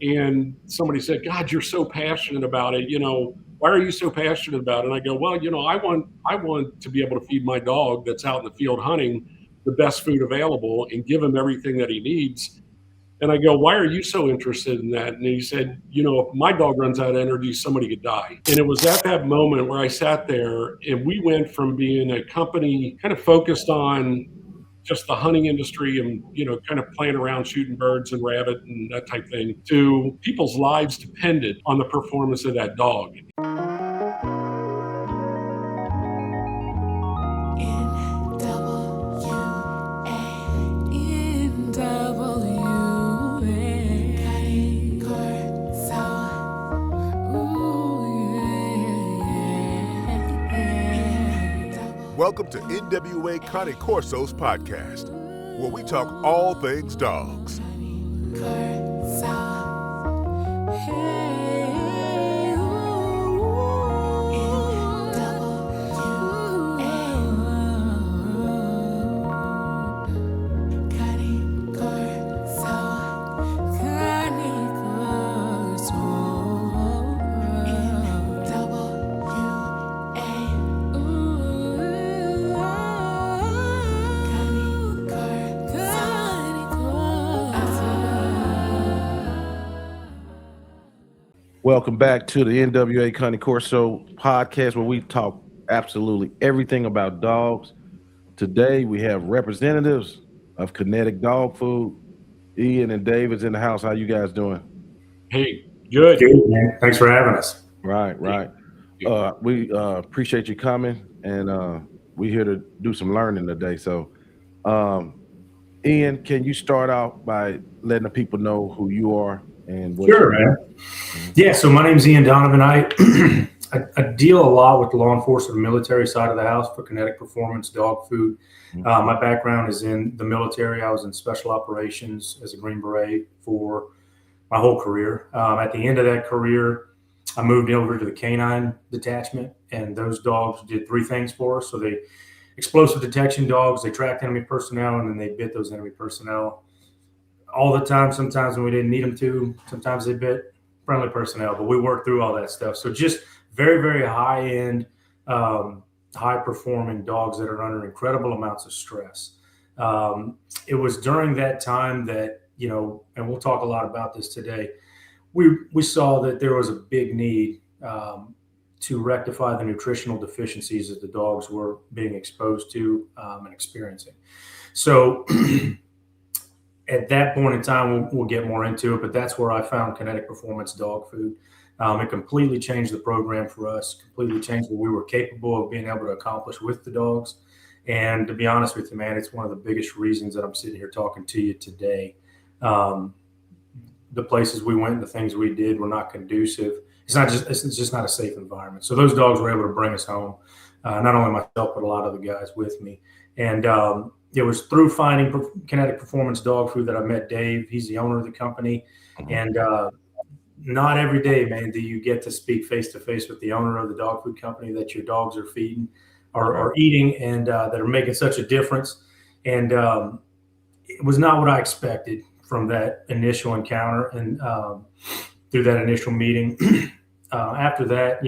And somebody said, God, you're so passionate about it. Why are you so passionate about it? And I go, well, I want to be able to feed my dog that's out in the field hunting the best food available and give him everything that he needs. And I go, why are you so interested in that? And he said, if my dog runs out of energy, somebody could die. And it was at that moment where I sat there and we went from being a company kind of focused on just the hunting industry and, kind of playing around shooting birds and rabbit and that type thing to people's lives depended on the performance of that dog. Welcome to NWA Corsos podcast, where we talk all things dogs. Welcome back to the NWA Corsos podcast, where we talk absolutely everything about dogs. Today we have representatives of Kinetic Dog Food. Ian and David's in the house. How you guys doing? Hey, good. Good, man. Thanks for having us. Right. We appreciate you coming, and we're here to do some learning today. So, Ian, can you start out by letting the people know who you are? And sure, man. Yeah, so my name's Ian Donovan. I deal a lot with the law enforcement and military side of the house for Kinetic Performance Dog Food. My background is in the military. I was in special operations as a Green Beret for my whole career. At the end of that career, I moved over to the canine detachment, and those dogs did three things for us. So they explosive detection dogs, they tracked enemy personnel, and then they bit those enemy personnel all the time. Sometimes when we didn't need them to, sometimes they bit friendly personnel, but we worked through all that stuff. So just very, very high end, high performing dogs that are under incredible amounts of stress. It was during that time that, and we'll talk a lot about this today, we saw that there was a big need to rectify the nutritional deficiencies that the dogs were being exposed to and experiencing. So at that point in time, we'll get more into it, but that's where I found Kinetic Performance Dog Food. It completely changed the program for us, completely changed what we were capable of being able to accomplish with the dogs. And to be honest with you, man, it's one of the biggest reasons that I'm sitting here talking to you today. The places we went, the things we did were not conducive. It's just not a safe environment. So those dogs were able to bring us home, not only myself, but a lot of the guys with me. And it was through finding Kinetic Performance Dog Food that I met Dave. He's the owner of the company. And not every day, man, do you get to speak face-to-face with the owner of the dog food company that your dogs are feeding or eating and that are making such a difference. And it was not what I expected from that initial encounter and through that initial meeting. After that,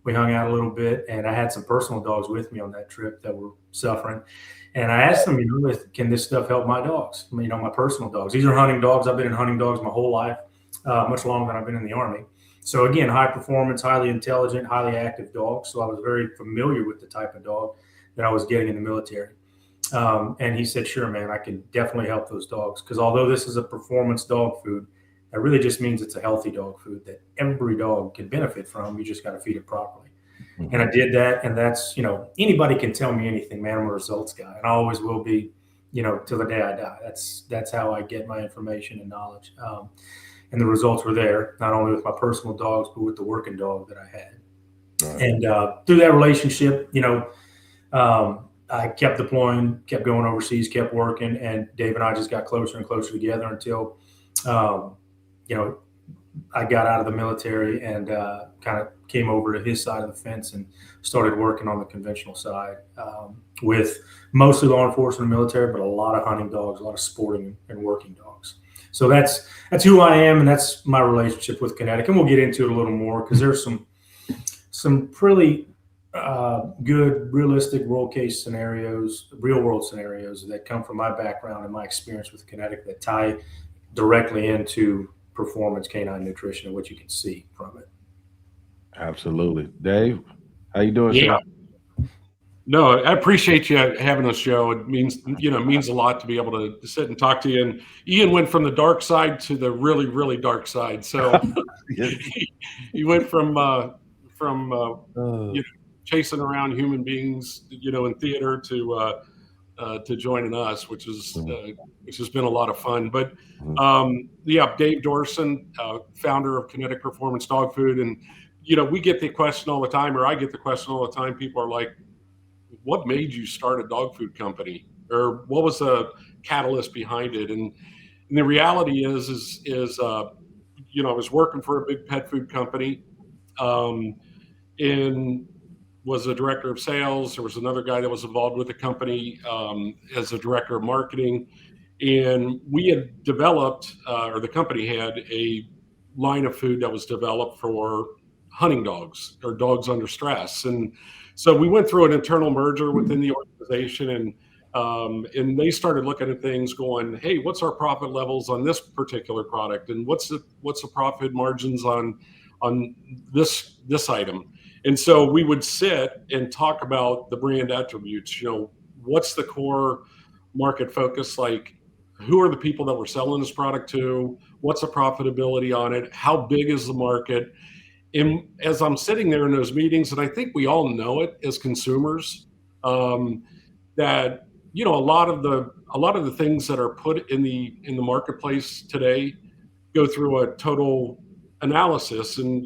we hung out a little bit, and I had some personal dogs with me on that trip that were suffering. And I asked them, can this stuff help my dogs? My personal dogs. These are hunting dogs. I've been in hunting dogs my whole life, much longer than I've been in the Army. So again, high performance, highly intelligent, highly active dogs. So I was very familiar with the type of dog that I was getting in the military. And he said, sure, man, I can definitely help those dogs. Because although this is a performance dog food, that really just means it's a healthy dog food that every dog can benefit from. You just got to feed it properly. And I did that. And that's, anybody can tell me anything, man. I'm a results guy. And I always will be, till the day I die. That's how I get my information and knowledge. And the results were there, not only with my personal dogs, but with the working dog that I had. Right. And through that relationship, I kept deploying, kept going overseas, kept working. And Dave and I just got closer and closer together until, I got out of the military and kind of came over to his side of the fence and started working on the conventional side with mostly law enforcement and military, but a lot of hunting dogs, a lot of sporting and working dogs. So that's who I am, and that's my relationship with Kinetic. And we'll get into it a little more because there's some pretty good, realistic real world scenarios that come from my background and my experience with Kinetic that tie directly into performance canine nutrition and what you can see from it. Absolutely. Dave, how you doing, Yeah. sir? No, I appreciate you having us, Joe. It means a lot to be able to sit and talk to you. And Ian went from the dark side to the really, really dark side. So he went from chasing around human beings, in theater to joining us, which has been a lot of fun. But Dave Dorson, founder of Kinetic Performance Dog Food, and we get the question all the time, or I get the question all the time. People are like, what made you start a dog food company, or what was the catalyst behind it? And the reality is I was working for a big pet food company, and was a director of sales. There was another guy that was involved with the company as a director of marketing, and we had developed, or the company had a line of food that was developed for hunting dogs or dogs under stress. And so we went through an internal merger within the organization, and they started looking at things going, hey, what's our profit levels on this particular product? And what's the profit margins on this item? And so we would sit and talk about the brand attributes, what's the core market focus like? Who are the people that we're selling this product to? What's the profitability on it? How big is the market? And as I'm sitting there in those meetings, and I think we all know it as consumers, that a lot of the things that are put in the marketplace today go through a total analysis, and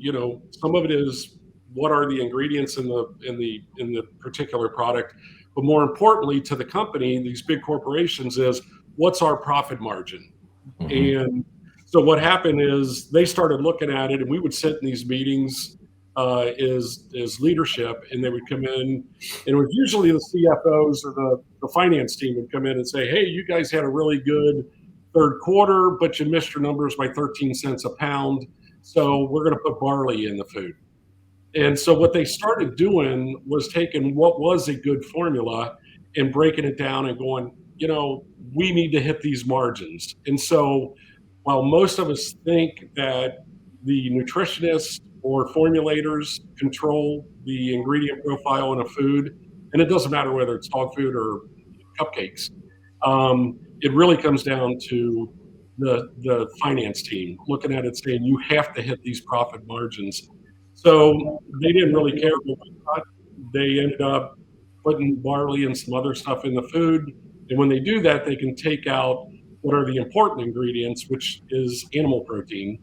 some of it is what are the ingredients in the particular product, but more importantly to the company, these big corporations, is what's our profit margin. And so what happened is they started looking at it, and we would sit in these meetings as leadership, and they would come in, and it was usually the CFOs or the finance team would come in and say, hey, you guys had a really good third quarter, but you missed your numbers by 13 cents a pound. So we're going to put barley in the food. And so what they started doing was taking what was a good formula and breaking it down and going, we need to hit these margins. And so while most of us think that the nutritionists or formulators control the ingredient profile in a food, and it doesn't matter whether it's dog food or cupcakes, it really comes down to the finance team looking at it saying, you have to hit these profit margins. So they didn't really care what we thought. They ended up putting barley and some other stuff in the food. And when they do that, they can take out what are the important ingredients, which is animal protein.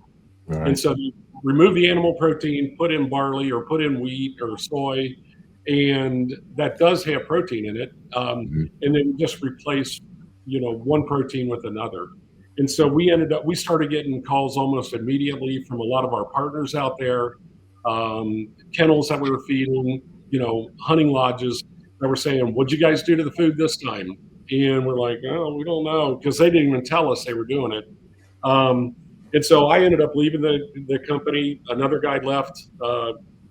Right. And so you remove the animal protein, put in barley or put in wheat or soy, and that does have protein in it. And then just replace, one protein with another. And so we started getting calls almost immediately from a lot of our partners out there, kennels that we were feeding, hunting lodges that were saying, what'd you guys do to the food this time? And we're like, oh, we don't know, because they didn't even tell us they were doing it. And so I ended up leaving the company. Another guy left.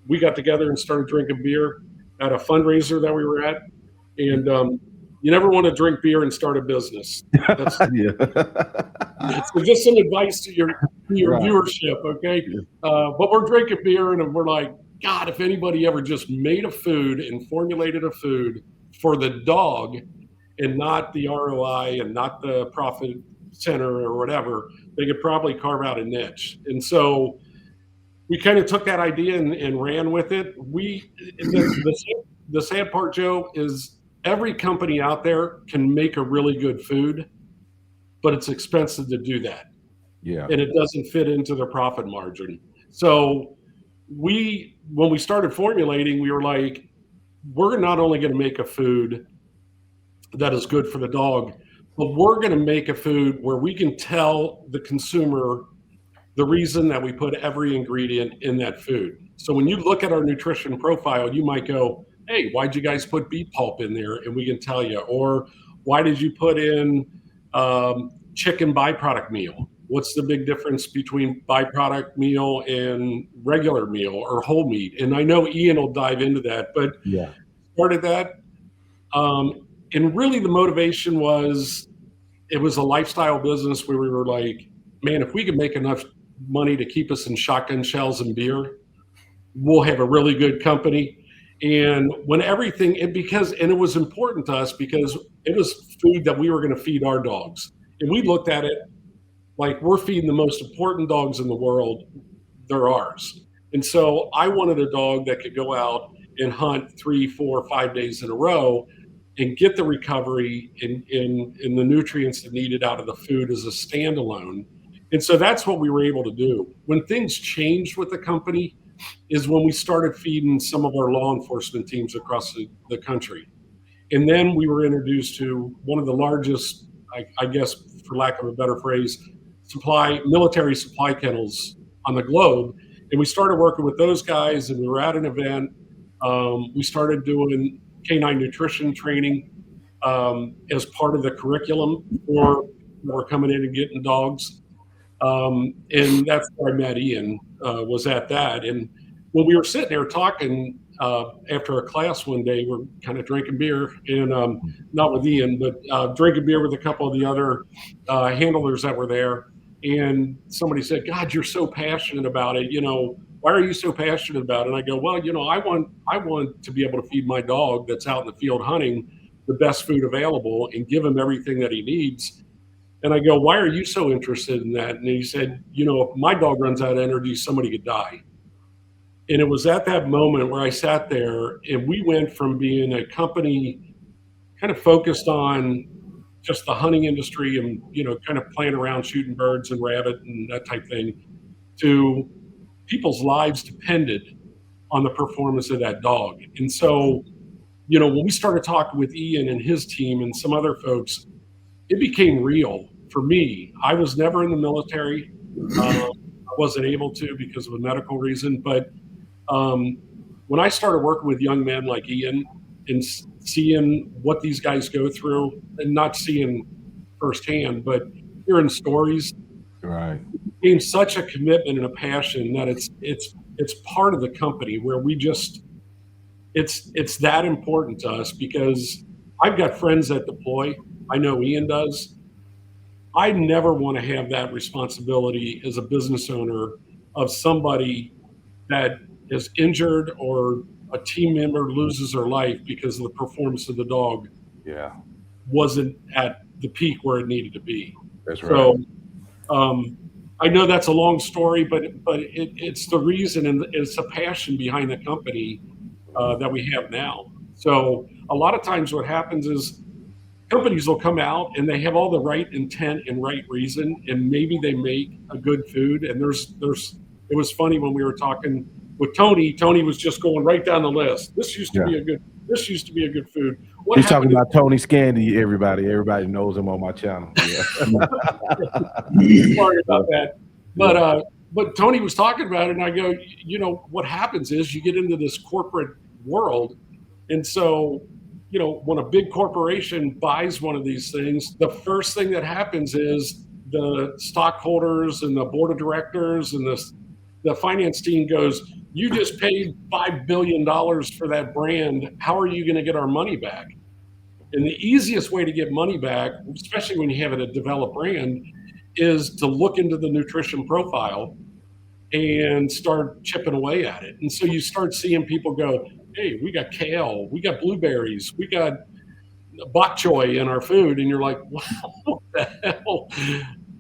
We got together and started drinking beer at a fundraiser that we were at. And you never want to drink beer and start a business. That's, so just some advice to your right. viewership, okay? But we're drinking beer and we're like, God, if anybody ever just made a food and formulated a food for the dog and not the ROI and not the profit center or whatever, they could probably carve out a niche. And so we kind of took that idea and ran with it. The sad part, Joe, is every company out there can make a really good food, but it's expensive to do that. Yeah. And it doesn't fit into their profit margin. So when we started formulating, we were like, we're not only going to make a food that is good for the dog, but we're going to make a food where we can tell the consumer the reason that we put every ingredient in that food. So when you look at our nutrition profile, you might go, hey, why'd you guys put beet pulp in there? And we can tell you. Or why did you put in chicken byproduct meal? what's the big difference between byproduct meal and regular meal or whole meat? And I know Ian will dive into that, but Yeah. started that. And really the motivation was, it was a lifestyle business where we were like, man, if we could make enough money to keep us in shotgun shells and beer, we'll have a really good company. And when everything, and it was important to us because it was food that we were going to feed our dogs. And we looked at it like, we're feeding the most important dogs in the world. They're ours. And so I wanted a dog that could go out and hunt 3, 4, 5 days in a row and get the recovery in the nutrients that needed out of the food as a standalone. And so that's what we were able to do. When things changed with the company is when we started feeding some of our law enforcement teams across the country. And then we were introduced to one of the largest, I guess, for lack of a better phrase, military supply kennels on the globe. And we started working with those guys, and we were at an event. We started doing canine nutrition training as part of the curriculum for were coming in and getting dogs. And that's where I met Ian, was at that. And when we were sitting there talking after a class one day, we're kind of drinking beer, and not with Ian, but drinking beer with a couple of the other handlers that were there. And somebody said, God, you're so passionate about it. Why are you so passionate about it? And I go, well, I want to be able to feed my dog that's out in the field hunting the best food available and give him everything that he needs. And I go, why are you so interested in that? And he said, if my dog runs out of energy, somebody could die. And it was at that moment where I sat there, and we went from being a company kind of focused on just the hunting industry and, kind of playing around shooting birds and rabbit and that type thing, to people's lives depended on the performance of that dog. And so, when we started talking with Ian and his team and some other folks, it became real for me. I was never in the military. I wasn't able to because of a medical reason. But when I started working with young men like Ian and seeing what these guys go through, and not seeing firsthand, but hearing stories, Right. it became such a commitment and a passion that it's part of the company where we just, it's that important to us, because I've got friends that deploy. I know Ian does. I never want to have that responsibility as a business owner of somebody that is injured or a team member loses their life because of the performance of the dog Yeah. wasn't at the peak where it needed to be. That's right. So I know that's a long story, but it's the reason, and it's the passion behind the company that we have now. So a lot of times what happens is companies will come out and they have all the right intent and right reason, and maybe they make a good food. And it was funny when we were talking with Tony. Tony was just going right down the list. This used to be a good food. He's talking about Tony Scandy. Everybody knows him on my channel. Yeah. Sorry about that. But Tony was talking about it, and I go, what happens is you get into this corporate world. And so, when a big corporation buys one of these things, the first thing that happens is the stockholders and the board of directors and the finance team goes, you just paid $5 billion for that brand. How are you going to get our money back? And the easiest way to get money back, especially when you have a developed brand, is to look into the nutrition profile and start chipping away at it. And so you start seeing people go, hey, we got kale, we got blueberries, we got bok choy in our food. And you're like, wow, what the hell?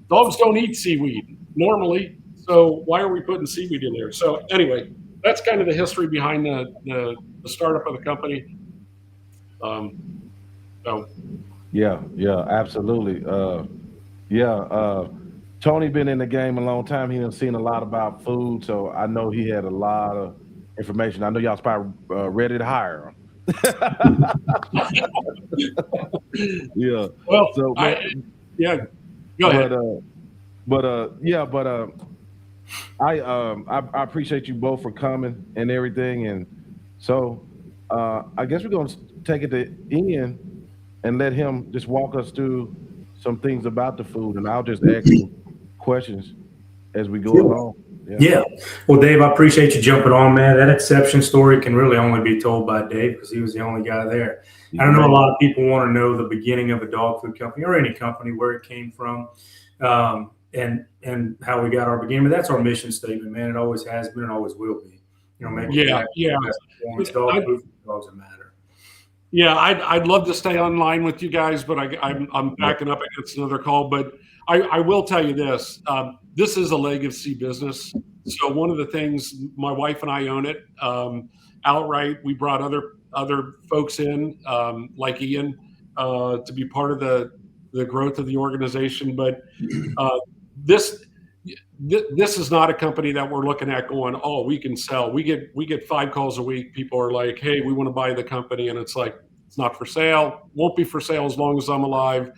Dogs don't eat seaweed normally, so why are we putting seaweed in there? So anyway, that's kind of the history behind the startup of the company. Yeah, absolutely. Tony been in the game a long time. He done seen a lot about food, so I know he had a lot of information. I know y'all's probably ready to hire him. Yeah. Well, so, go ahead. I appreciate you both for coming and everything, and so I guess we're gonna take it to Ian and let him just walk us through some things about the food, and I'll just ask him questions as we go Sure. along. Yeah. Well, Dave, I appreciate you jumping on, man. That exception story can really only be told by Dave because he was the only guy there. I don't know, a lot of people want to know the beginning of a dog food company or any company, where it came from, and how we got our beginning. But that's our mission statement, man. It always has been and always will be. Make Yeah. dog food for dogs that matter. Yeah, I'd love to stay online with you guys, but I'm backing up against another call. But I will tell you this: this is a legacy business. So one of the things, my wife and I own it outright. We brought other folks in, like Ian, to be part of the growth of the organization. But this is not a company that we're looking at going, oh, we can sell. We get 5 calls a week. People are like, hey, we want to buy the company. And it's like, it's not for sale. Won't be for sale as long as I'm alive.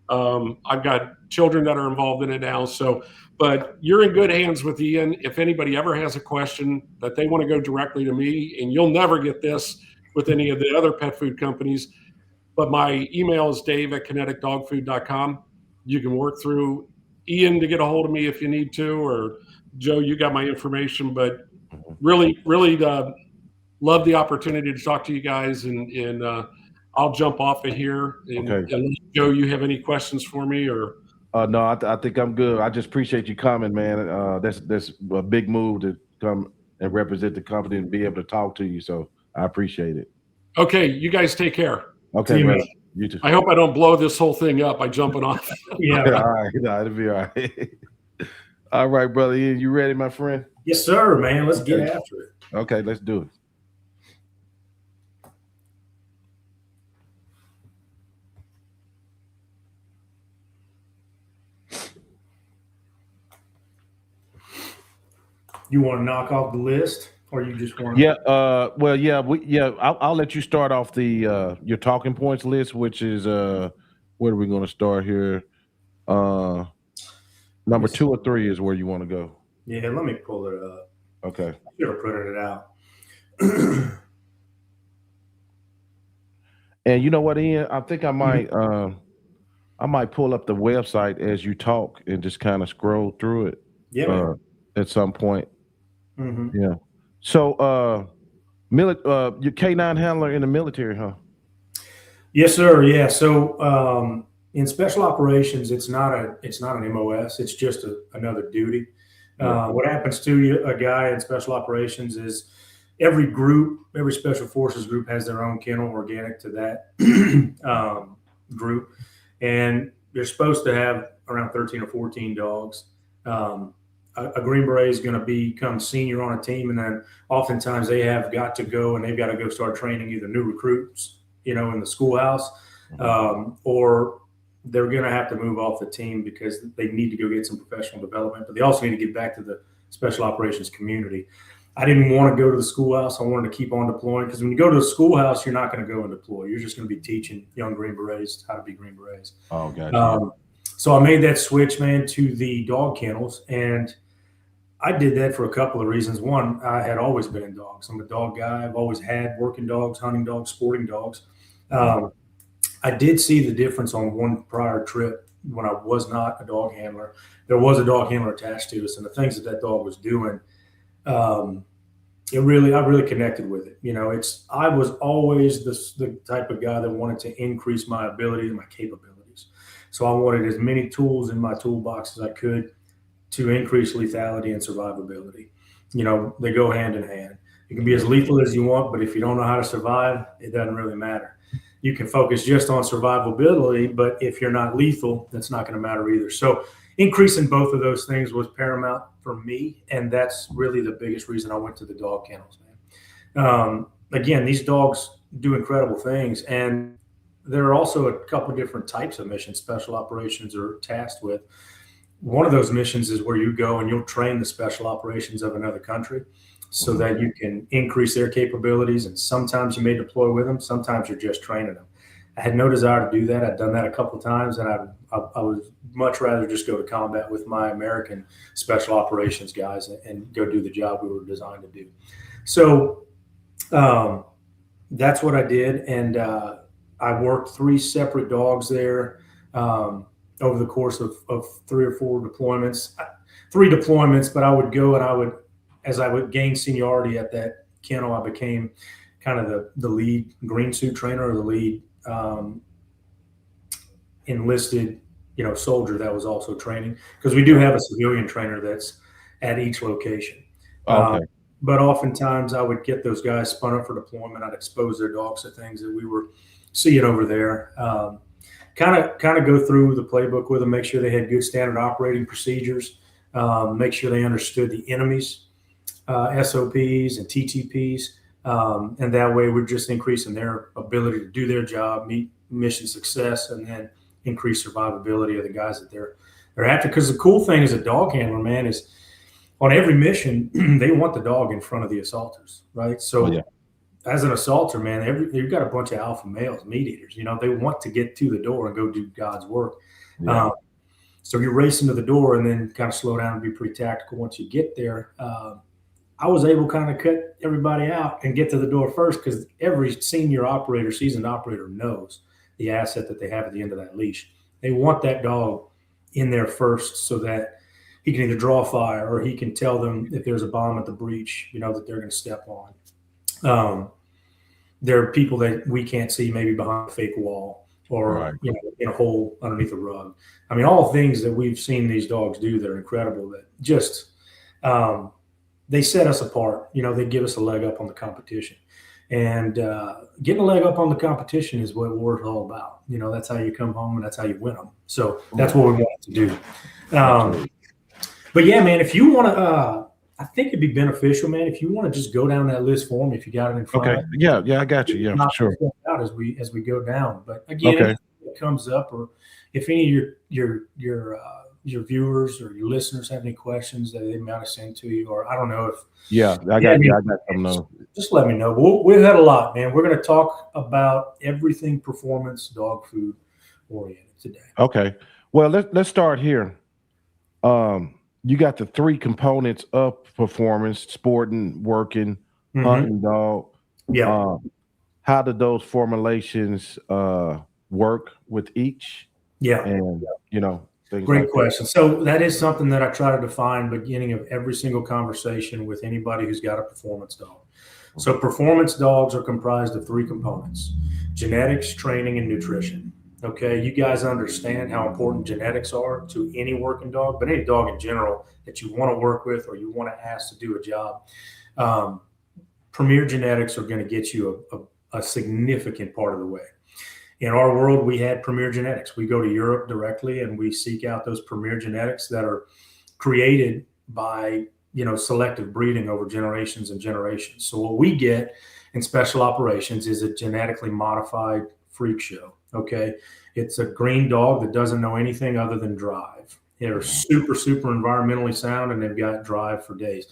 I've got children that are involved in it now. So, but you're in good hands with Ian. If anybody ever has a question that they want to go directly to me, and you'll never get this with any of the other pet food companies, but my email is dave@kineticdogfood.com. You can work through Ian to get a hold of me if you need to, or Joe, you got my information. But really love the opportunity to talk to you guys, and I'll jump off of here. And Joe, you have any questions for me? Or no, I think I'm good. I just appreciate you coming, man. That's a big move to come and represent the company and be able to talk to you. So I appreciate it. Okay, you guys take care. Okay, man. You too. I hope I don't blow this whole thing up by jumping off. Yeah. All right. No, it'll be all right. All right, brother. Ian, you ready, my friend? Yes, sir, man. Let's get after it. Okay, let's do it. You want to knock off the list, or you just want? Yeah. I'll let you start off the your talking points list, which is where are we going to start here? Number 2 or 3 is where you want to go. Yeah, let me pull it up. Okay. I should have printed it out. And you know what, Ian? I think I might pull up the website as you talk and just kind of scroll through it. Yeah. At some point. Mm-hmm. Yeah. So, your canine handler in the military, huh? Yes, sir. Yeah. So, in special operations, it's not an MOS. It's just another duty. What happens to a guy in special operations is every special forces group has their own kennel organic to that group, and they're supposed to have around 13 or 14 dogs. A Green Beret is going to become senior on a team, and then oftentimes they have got to go and they've got to go start training either new recruits, in the schoolhouse, or they're going to have to move off the team because they need to go get some professional development, but they also need to get back to the special operations community. I didn't want to go to the schoolhouse. I wanted to keep on deploying, because when you go to the schoolhouse, you're not going to go and deploy. You're just going to be teaching young Green Berets how to be Green Berets. Oh, gotcha. So I made that switch, man, to the dog kennels, and I did that for a couple of reasons. One, I had always been in dogs. I'm a dog guy. I've always had working dogs, hunting dogs, sporting dogs. I did see the difference on one prior trip when I was not a dog handler. There was a dog handler attached to us, and the things that dog was doing, I really connected with it. I was always the type of guy that wanted to increase my ability and my capabilities. So I wanted as many tools in my toolbox as I could to increase lethality and survivability. They go hand in hand. You can be as lethal as you want, but if you don't know how to survive, it doesn't really matter. You can focus just on survivability, but if you're not lethal, that's not going to matter either. So increasing both of those things was paramount for me, and that's really the biggest reason I went to the dog kennels, man. Again, these dogs do incredible things, and there are also a couple different types of missions special operations are tasked with. One of those missions is where you go and you'll train the special operations of another country so that you can increase their capabilities. And sometimes you may deploy with them. Sometimes you're just training them. I had no desire to do that. I'd done that a couple of times, and I would much rather just go to combat with my American special operations guys and go do the job we were designed to do. So that's what I did. And I worked 3 separate dogs there. over the course of 3 or 4 deployments. 3 deployments, but I would go and as I would gain seniority at that kennel, I became kind of the lead green suit trainer, or the lead enlisted, soldier that was also training, because we do have a civilian trainer that's at each location. Okay. But oftentimes I would get those guys spun up for deployment. I'd expose their dogs to things that we were seeing over there. Kind of go through the playbook with them, make sure they had good standard operating procedures, make sure they understood the enemy's SOPs and TTPs. And that way we're just increasing their ability to do their job, meet mission success, and then increase survivability of the guys that they're after. Because the cool thing as a dog handler, man, is on every mission, they want the dog in front of the assaulters, right? So as an assaulter, man, you've got a bunch of alpha males, meat eaters. They want to get to the door and go do God's work. Yeah. So you're racing to the door and then kind of slow down and be pretty tactical once you get there. I was able to kind of cut everybody out and get to the door first, because every seasoned operator knows the asset that they have at the end of that leash. They want that dog in there first so that he can either draw fire or he can tell them if there's a bomb at the breach, that they're going to step on. There are people that we can't see, maybe behind a fake wall or in a hole underneath a rug. I mean, all things that we've seen these dogs do that are incredible, that just they set us apart. They give us a leg up on the competition. And getting a leg up on the competition is what war's all about. That's how you come home, and that's how you win them. So that's what we want to do. But yeah, man, if you want to, I think it'd be beneficial, man, if you want to just go down that list for me, if you got it in front of you. Yeah, I got you. Yeah, for sure. Out as we go down. But again, if it comes up, or if any of your viewers or your listeners have any questions that they might have sent to you, or I don't know if I got them. Just let me know. We've had a lot, man. We're going to talk about everything performance dog food oriented today. Okay. Well, let's start here. You got the 3 components of performance: sporting, working, hunting dog. Yeah. How do those formulations work with each? Yeah. And great question. So that is something that I try to define beginning of every single conversation with anybody who's got a performance dog. So performance dogs are comprised of 3 components: genetics, training, and nutrition. Okay, you guys understand how important genetics are to any working dog, but any dog in general that you want to work with or you want to ask to do a job. Premier genetics are going to get you a significant part of the way. In our world, we had premier genetics. We go to Europe directly and we seek out those premier genetics that are created by selective breeding over generations and generations. So what we get in special operations is a genetically modified freak show. Okay. It's a green dog that doesn't know anything other than drive. They're super, super environmentally sound, and they've got drive for days.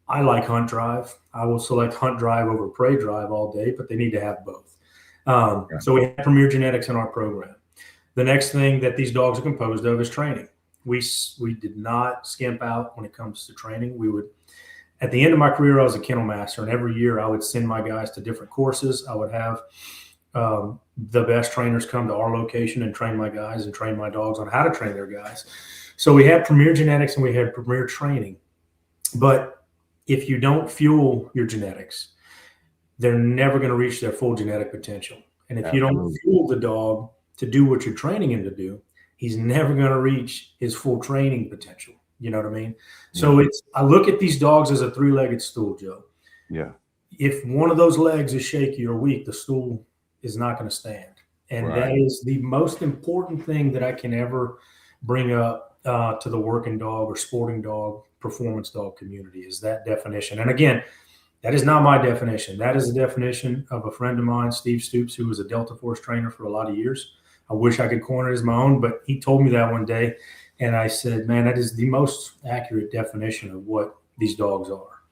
I like hunt drive. I will select hunt drive over prey drive all day, but they need to have both. So we have premier genetics in our program. The next thing that these dogs are composed of is training. We did not skimp out when it comes to training. We would, at the end of my career, I was a kennel master, and every year I would send my guys to different courses. I would have the best trainers come to our location and train my guys and train my dogs on how to train their guys. So we had premier genetics and we had premier training. But if you don't fuel your genetics, they're never going to reach their full genetic potential. And if you don't fuel the dog to do what you're training him to do, he's never going to reach his full training potential. You know what I mean? So I look at these dogs as a 3-legged stool, Joe. Yeah. If one of those legs is shaky or weak, the stool is not going to stand. And that is the most important thing that I can ever bring up to the working dog or sporting dog, performance dog community, is that definition. And again, that is not my definition. That is the definition of a friend of mine, Steve Stoops, who was a Delta Force trainer for a lot of years. I wish I could coin it as my own, but he told me that one day. And I said, man, that is the most accurate definition of what these dogs are,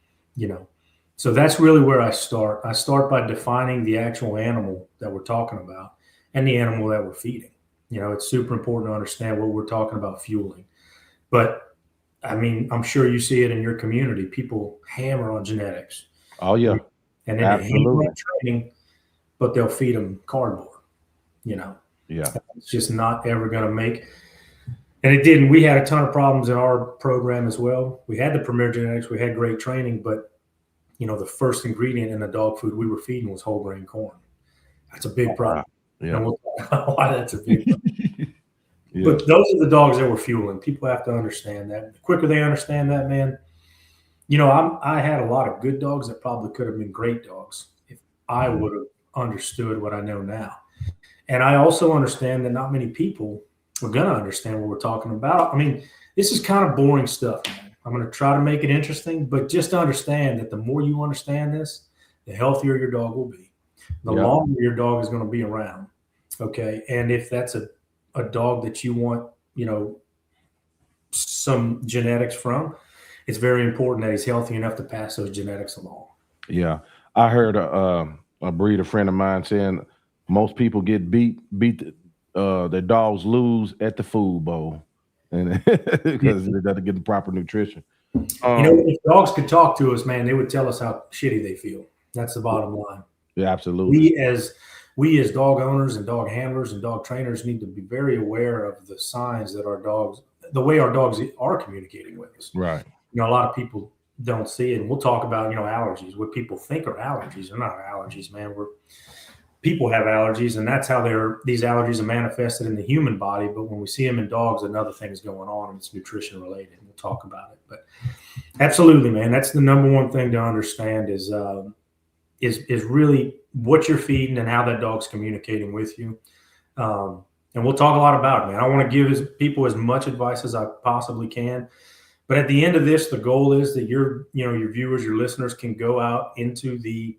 So that's really where I start. I start by defining the actual animal that we're talking about and the animal that we're feeding. It's super important to understand what we're talking about fueling. But I mean, I'm sure you see it in your community. People hammer on genetics. Oh, yeah. And then they hammer on training, but they'll feed them cardboard, Yeah. It's just not ever going to make. And it didn't. We had a ton of problems in our program as well. We had the premier genetics, we had great training, but the first ingredient in the dog food we were feeding was whole grain corn. That's a big problem. Yeah. And we'll talk about why that's a big problem. Yeah. But those are the dogs that we're fueling. People have to understand that. The quicker they understand that, man, I had a lot of good dogs that probably could have been great dogs if I would have understood what I know now. And I also understand that not many people are going to understand what we're talking about. I mean, this is kind of boring stuff, man. I'm going to try to make it interesting, but just understand that the more you understand this, the healthier your dog will be. The longer your dog is going to be around. Okay. And if that's a dog that you want, some genetics from, it's very important that he's healthy enough to pass those genetics along. Yeah. I heard a breeder friend of mine saying most people get beat their dogs lose at the food bowl, and because they got to get the proper nutrition. If dogs could talk to us, man, they would tell us how shitty they feel. That's the bottom line. Yeah, absolutely. We as dog owners and dog handlers and dog trainers need to be very aware of the signs that the way our dogs are communicating with us. Right. A lot of people don't see it. And we'll talk about, allergies. What people think are allergies are not allergies, man. People have allergies, and that's how these allergies are manifested in the human body. But when we see them in dogs, another thing's going on, and it's nutrition related. We'll talk about it. But absolutely, man, that's the number one thing to understand is really what you're feeding and how that dog's communicating with you. And we'll talk a lot about it, man. I want to give people as much advice as I possibly can. But at the end of this, the goal is that your viewers, your listeners can go out into the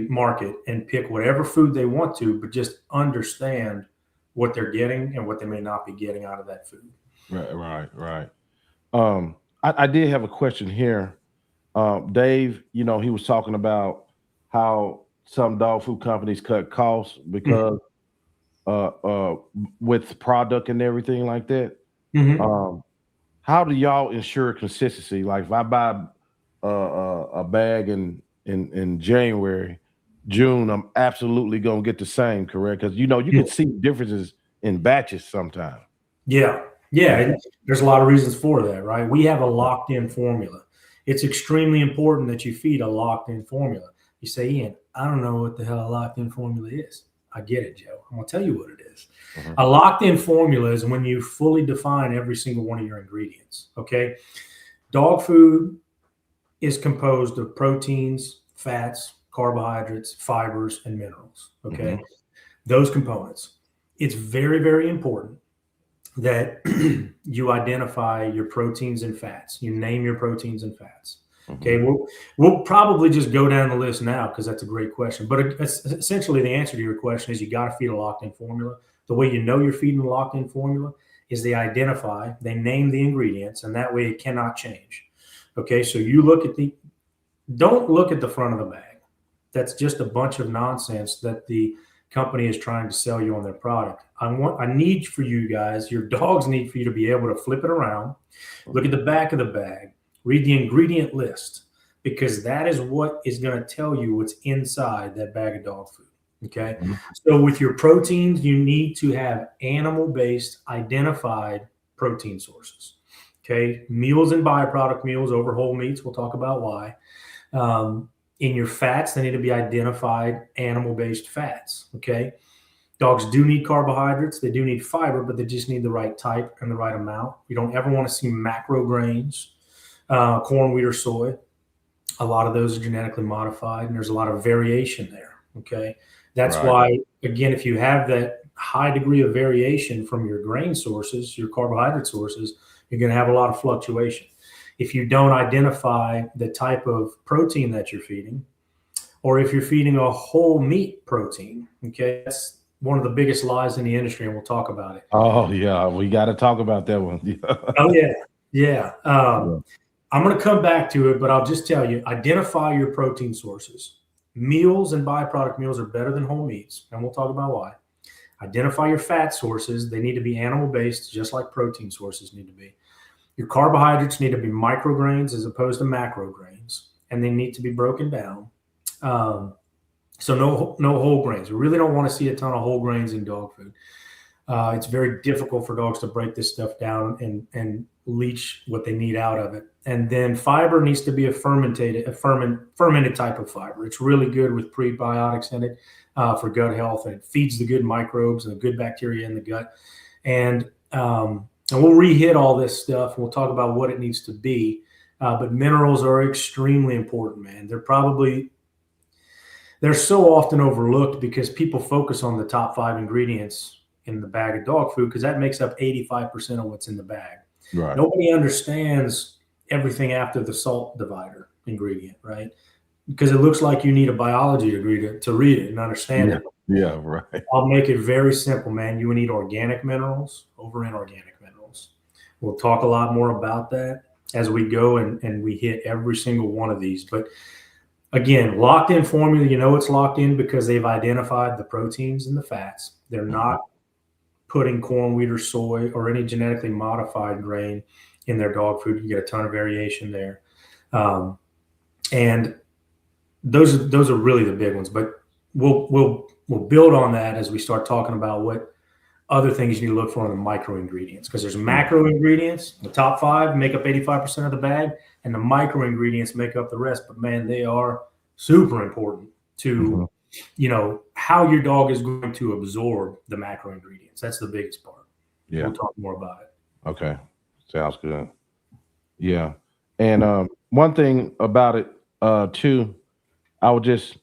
market and pick whatever food they want to, but just understand what they're getting and what they may not be getting out of that food. Right. I did have a question here. Dave, he was talking about how some dog food companies cut costs because with product and everything like that. Mm-hmm. How do y'all ensure consistency? Like if I buy a bag in January, June, I'm absolutely gonna get the same, correct? Because you can see differences in batches sometimes. Yeah. There's a lot of reasons for that, right? We have a locked-in formula. It's extremely important that you feed a locked-in formula. You say, Ian, I don't know what the hell a locked-in formula is. I get it, Joe. I'm gonna tell you what it is. Mm-hmm. A locked-in formula is when you fully define every single one of your ingredients. Okay, dog food is composed of proteins, fats, carbohydrates, fibers, and minerals. Okay. Mm-hmm. Those components. It's very, very important that you identify your proteins and fats. You name your proteins and fats. Mm-hmm. Okay. We'll probably just go down the list now because that's a great question. But essentially the answer to your question is you got to feed a locked-in formula. The way you know you're feeding a locked-in formula is they name the ingredients, and that way it cannot change. Okay, so you don't look at the front of the bag. That's just a bunch of nonsense that the company is trying to sell you on their product. I need for you guys, your dogs need for you to be able to flip it around, look at the back of the bag, read the ingredient list, because that is what is going to tell you what's inside that bag of dog food. Okay, mm-hmm. So with your proteins, you need to have animal-based identified protein sources. Okay, meals and byproduct meals over whole meats. We'll talk about why. In your fats, they need to be identified animal-based fats. Okay, dogs do need carbohydrates. They do need fiber, but they just need the right type and the right amount. You don't ever want to see macro grains, corn, wheat, or soy. A lot of those are genetically modified, and there's a lot of variation there. Okay, that's why, again, if you have that high degree of variation from your grain sources, your carbohydrate sources, you're going to have a lot of fluctuation. If you don't identify the type of protein that you're feeding, or if you're feeding a whole meat protein, okay, that's one of the biggest lies in the industry, and we'll talk about it. Oh, yeah, we got to talk about that one. Oh, yeah. I'm going to come back to it, but I'll just tell you, identify your protein sources. Meals and byproduct meals are better than whole meats, and we'll talk about why. Identify your fat sources. They need to be animal-based, just like protein sources need to be. Your carbohydrates need to be micrograins as opposed to macrograins, and they need to be broken down. So no whole grains. We really don't want to see a ton of whole grains in dog food. It's very difficult for dogs to break this stuff down and leach what they need out of it. And then fiber needs to be a fermented type of fiber. It's really good with prebiotics in it for gut health, and it feeds the good microbes and the good bacteria in the gut. And we'll re-hit all this stuff, and we'll talk about what it needs to be. But minerals are extremely important, man. They're so often overlooked because people focus on the top 5 ingredients in the bag of dog food because that makes up 85% of what's in the bag. Right. Nobody understands everything after the salt divider ingredient, right? Because it looks like you need a biology degree to read it and understand it. Yeah, right. I'll make it very simple, man. You need organic minerals over inorganic minerals. We'll talk a lot more about that as we go and we hit every single one of these. But again, locked in formula, it's locked in because they've identified the proteins and the fats. They're not putting corn, wheat, or soy or any genetically modified grain in their dog food. You get a ton of variation there. And those are really the big ones. But we'll build on that as we start talking about what other things you need to look for in the micro ingredients, because there's macro ingredients. The top 5 make up 85% of the bag, and the micro ingredients make up the rest. But man, they are super important to how your dog is going to absorb the macro ingredients. That's the biggest part. Yeah, we'll talk more about it. Okay, sounds good. Yeah, and one thing about it too, I would just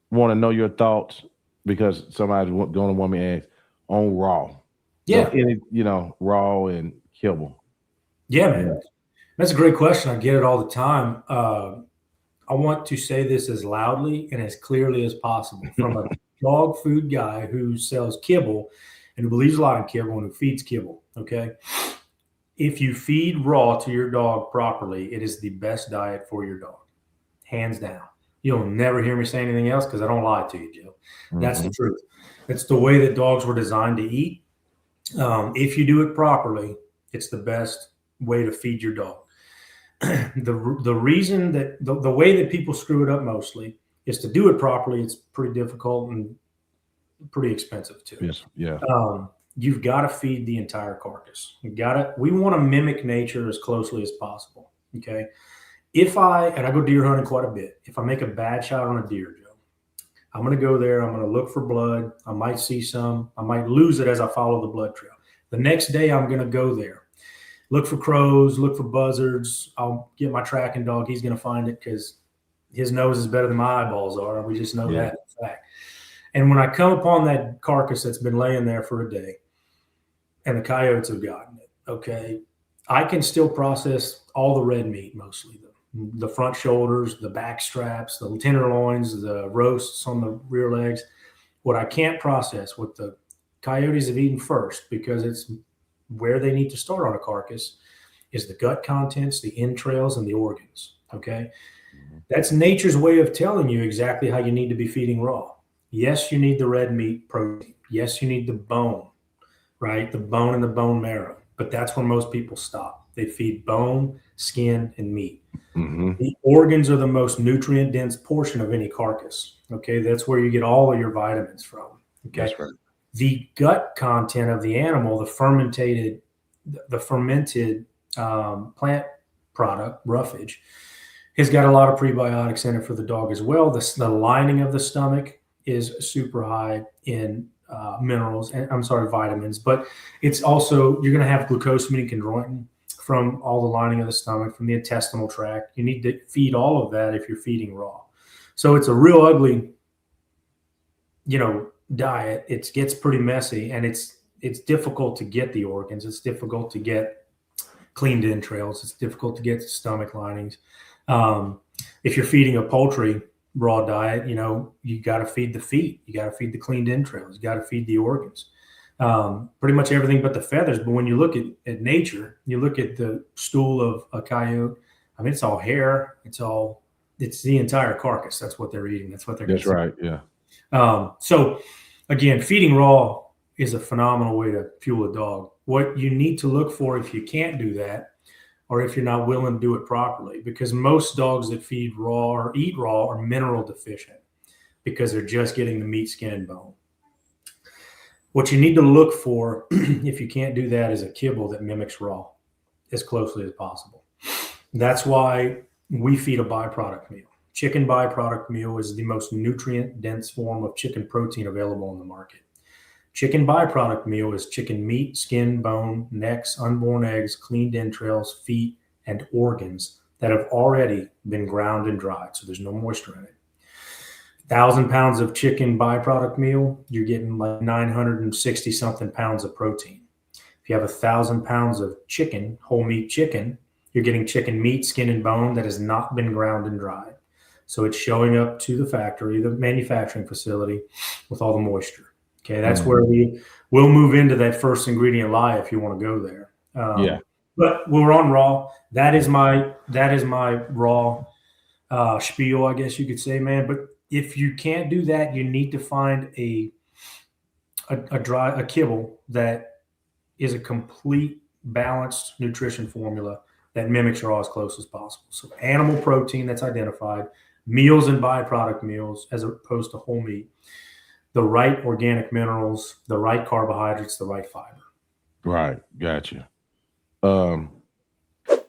want to know your thoughts, because somebody's going to want me to ask on raw. Yeah. So raw and kibble. Yeah, man. That's a great question. I get it all the time. I want to say this as loudly and as clearly as possible from a dog food guy who sells kibble and who believes a lot in kibble and who feeds kibble. Okay. If you feed raw to your dog properly, it is the best diet for your dog. Hands down. You'll never hear me say anything else because I don't lie to you, Joe. That's the truth. It's the way that dogs were designed to eat. If you do it properly, it's the best way to feed your dog. The reason that the way that people screw it up mostly is to do it properly. It's pretty difficult and pretty expensive too. Yes. Yeah. You've got to feed the entire carcass. We want to mimic nature as closely as possible. Okay. And I go deer hunting quite a bit. If I make a bad shot on a deer, Joe, I'm going to go there. I'm going to look for blood. I might see some. I might lose it as I follow the blood trail. The next day, I'm going to go there. Look for crows, look for buzzards. I'll get my tracking dog. He's going to find it because his nose is better than my eyeballs are. We just know that in fact. And when I come upon that carcass that's been laying there for a day and the coyotes have gotten it, okay, I can still process all the red meat, mostly the front shoulders, the back straps, the tenderloins, the roasts on the rear legs. What I can't process, what the coyotes have eaten first, because it's where they need to start on a carcass, is the gut contents, the entrails, and the organs. Okay. That's nature's way of telling you exactly how you need to be feeding raw. Yes, you need the red meat protein. Yes, you need the bone, right? The bone and the bone marrow. But that's where most people stop. They feed bone, skin, and meat. The organs are the most nutrient-dense portion of any carcass. Okay. That's where you get all of your vitamins from. Okay. That's right. The gut content of the animal, the fermented plant product, roughage, has got a lot of prebiotics in it for the dog as well. The lining of the stomach is super high in vitamins, but it's also, you're going to have glucosamine and chondroitin from all the lining of the stomach, from the intestinal tract. You need to feed all of that if you're feeding raw. So it's a real ugly, diet. It gets pretty messy, and it's difficult to get the organs. It's difficult to get cleaned entrails. It's difficult to get stomach linings. If you're feeding a poultry raw diet, you got to feed the feet. You got to feed the cleaned entrails. You got to feed the organs. Pretty much everything but the feathers. But when you look at nature, you look at the stool of a coyote. I mean, it's all hair. It's the entire carcass. That's what they're eating. That's what they're. That's right. Yeah. So again, feeding raw is a phenomenal way to fuel a dog. What you need to look for if you can't do that, or if you're not willing to do it properly, because most dogs that feed raw or eat raw are mineral deficient because they're just getting the meat, skin, and bone. What you need to look for, if you can't do that, is a kibble that mimics raw as closely as possible. That's why we feed a byproduct meal. Chicken byproduct meal is the most nutrient-dense form of chicken protein available on the market. Chicken byproduct meal is chicken meat, skin, bone, necks, unborn eggs, cleaned entrails, feet, and organs that have already been ground and dried, so there's no moisture in it. 1,000 pounds of chicken byproduct meal, you're getting like 960 something pounds of protein. If you have 1,000 pounds of chicken, whole meat chicken, you're getting chicken meat, skin, and bone that has not been ground and dried. So it's showing up to the factory, the manufacturing facility, with all the moisture. Okay, that's where we'll move into that first ingredient lie if you want to go there. But we're on raw. That is my raw spiel, I guess you could say, man. But if you can't do that, you need to find a kibble that is a complete balanced nutrition formula that mimics raw as close as possible. So animal protein that's identified, meals and byproduct meals as opposed to whole meat, the right organic minerals, the right carbohydrates, the right fiber. Right. Gotcha.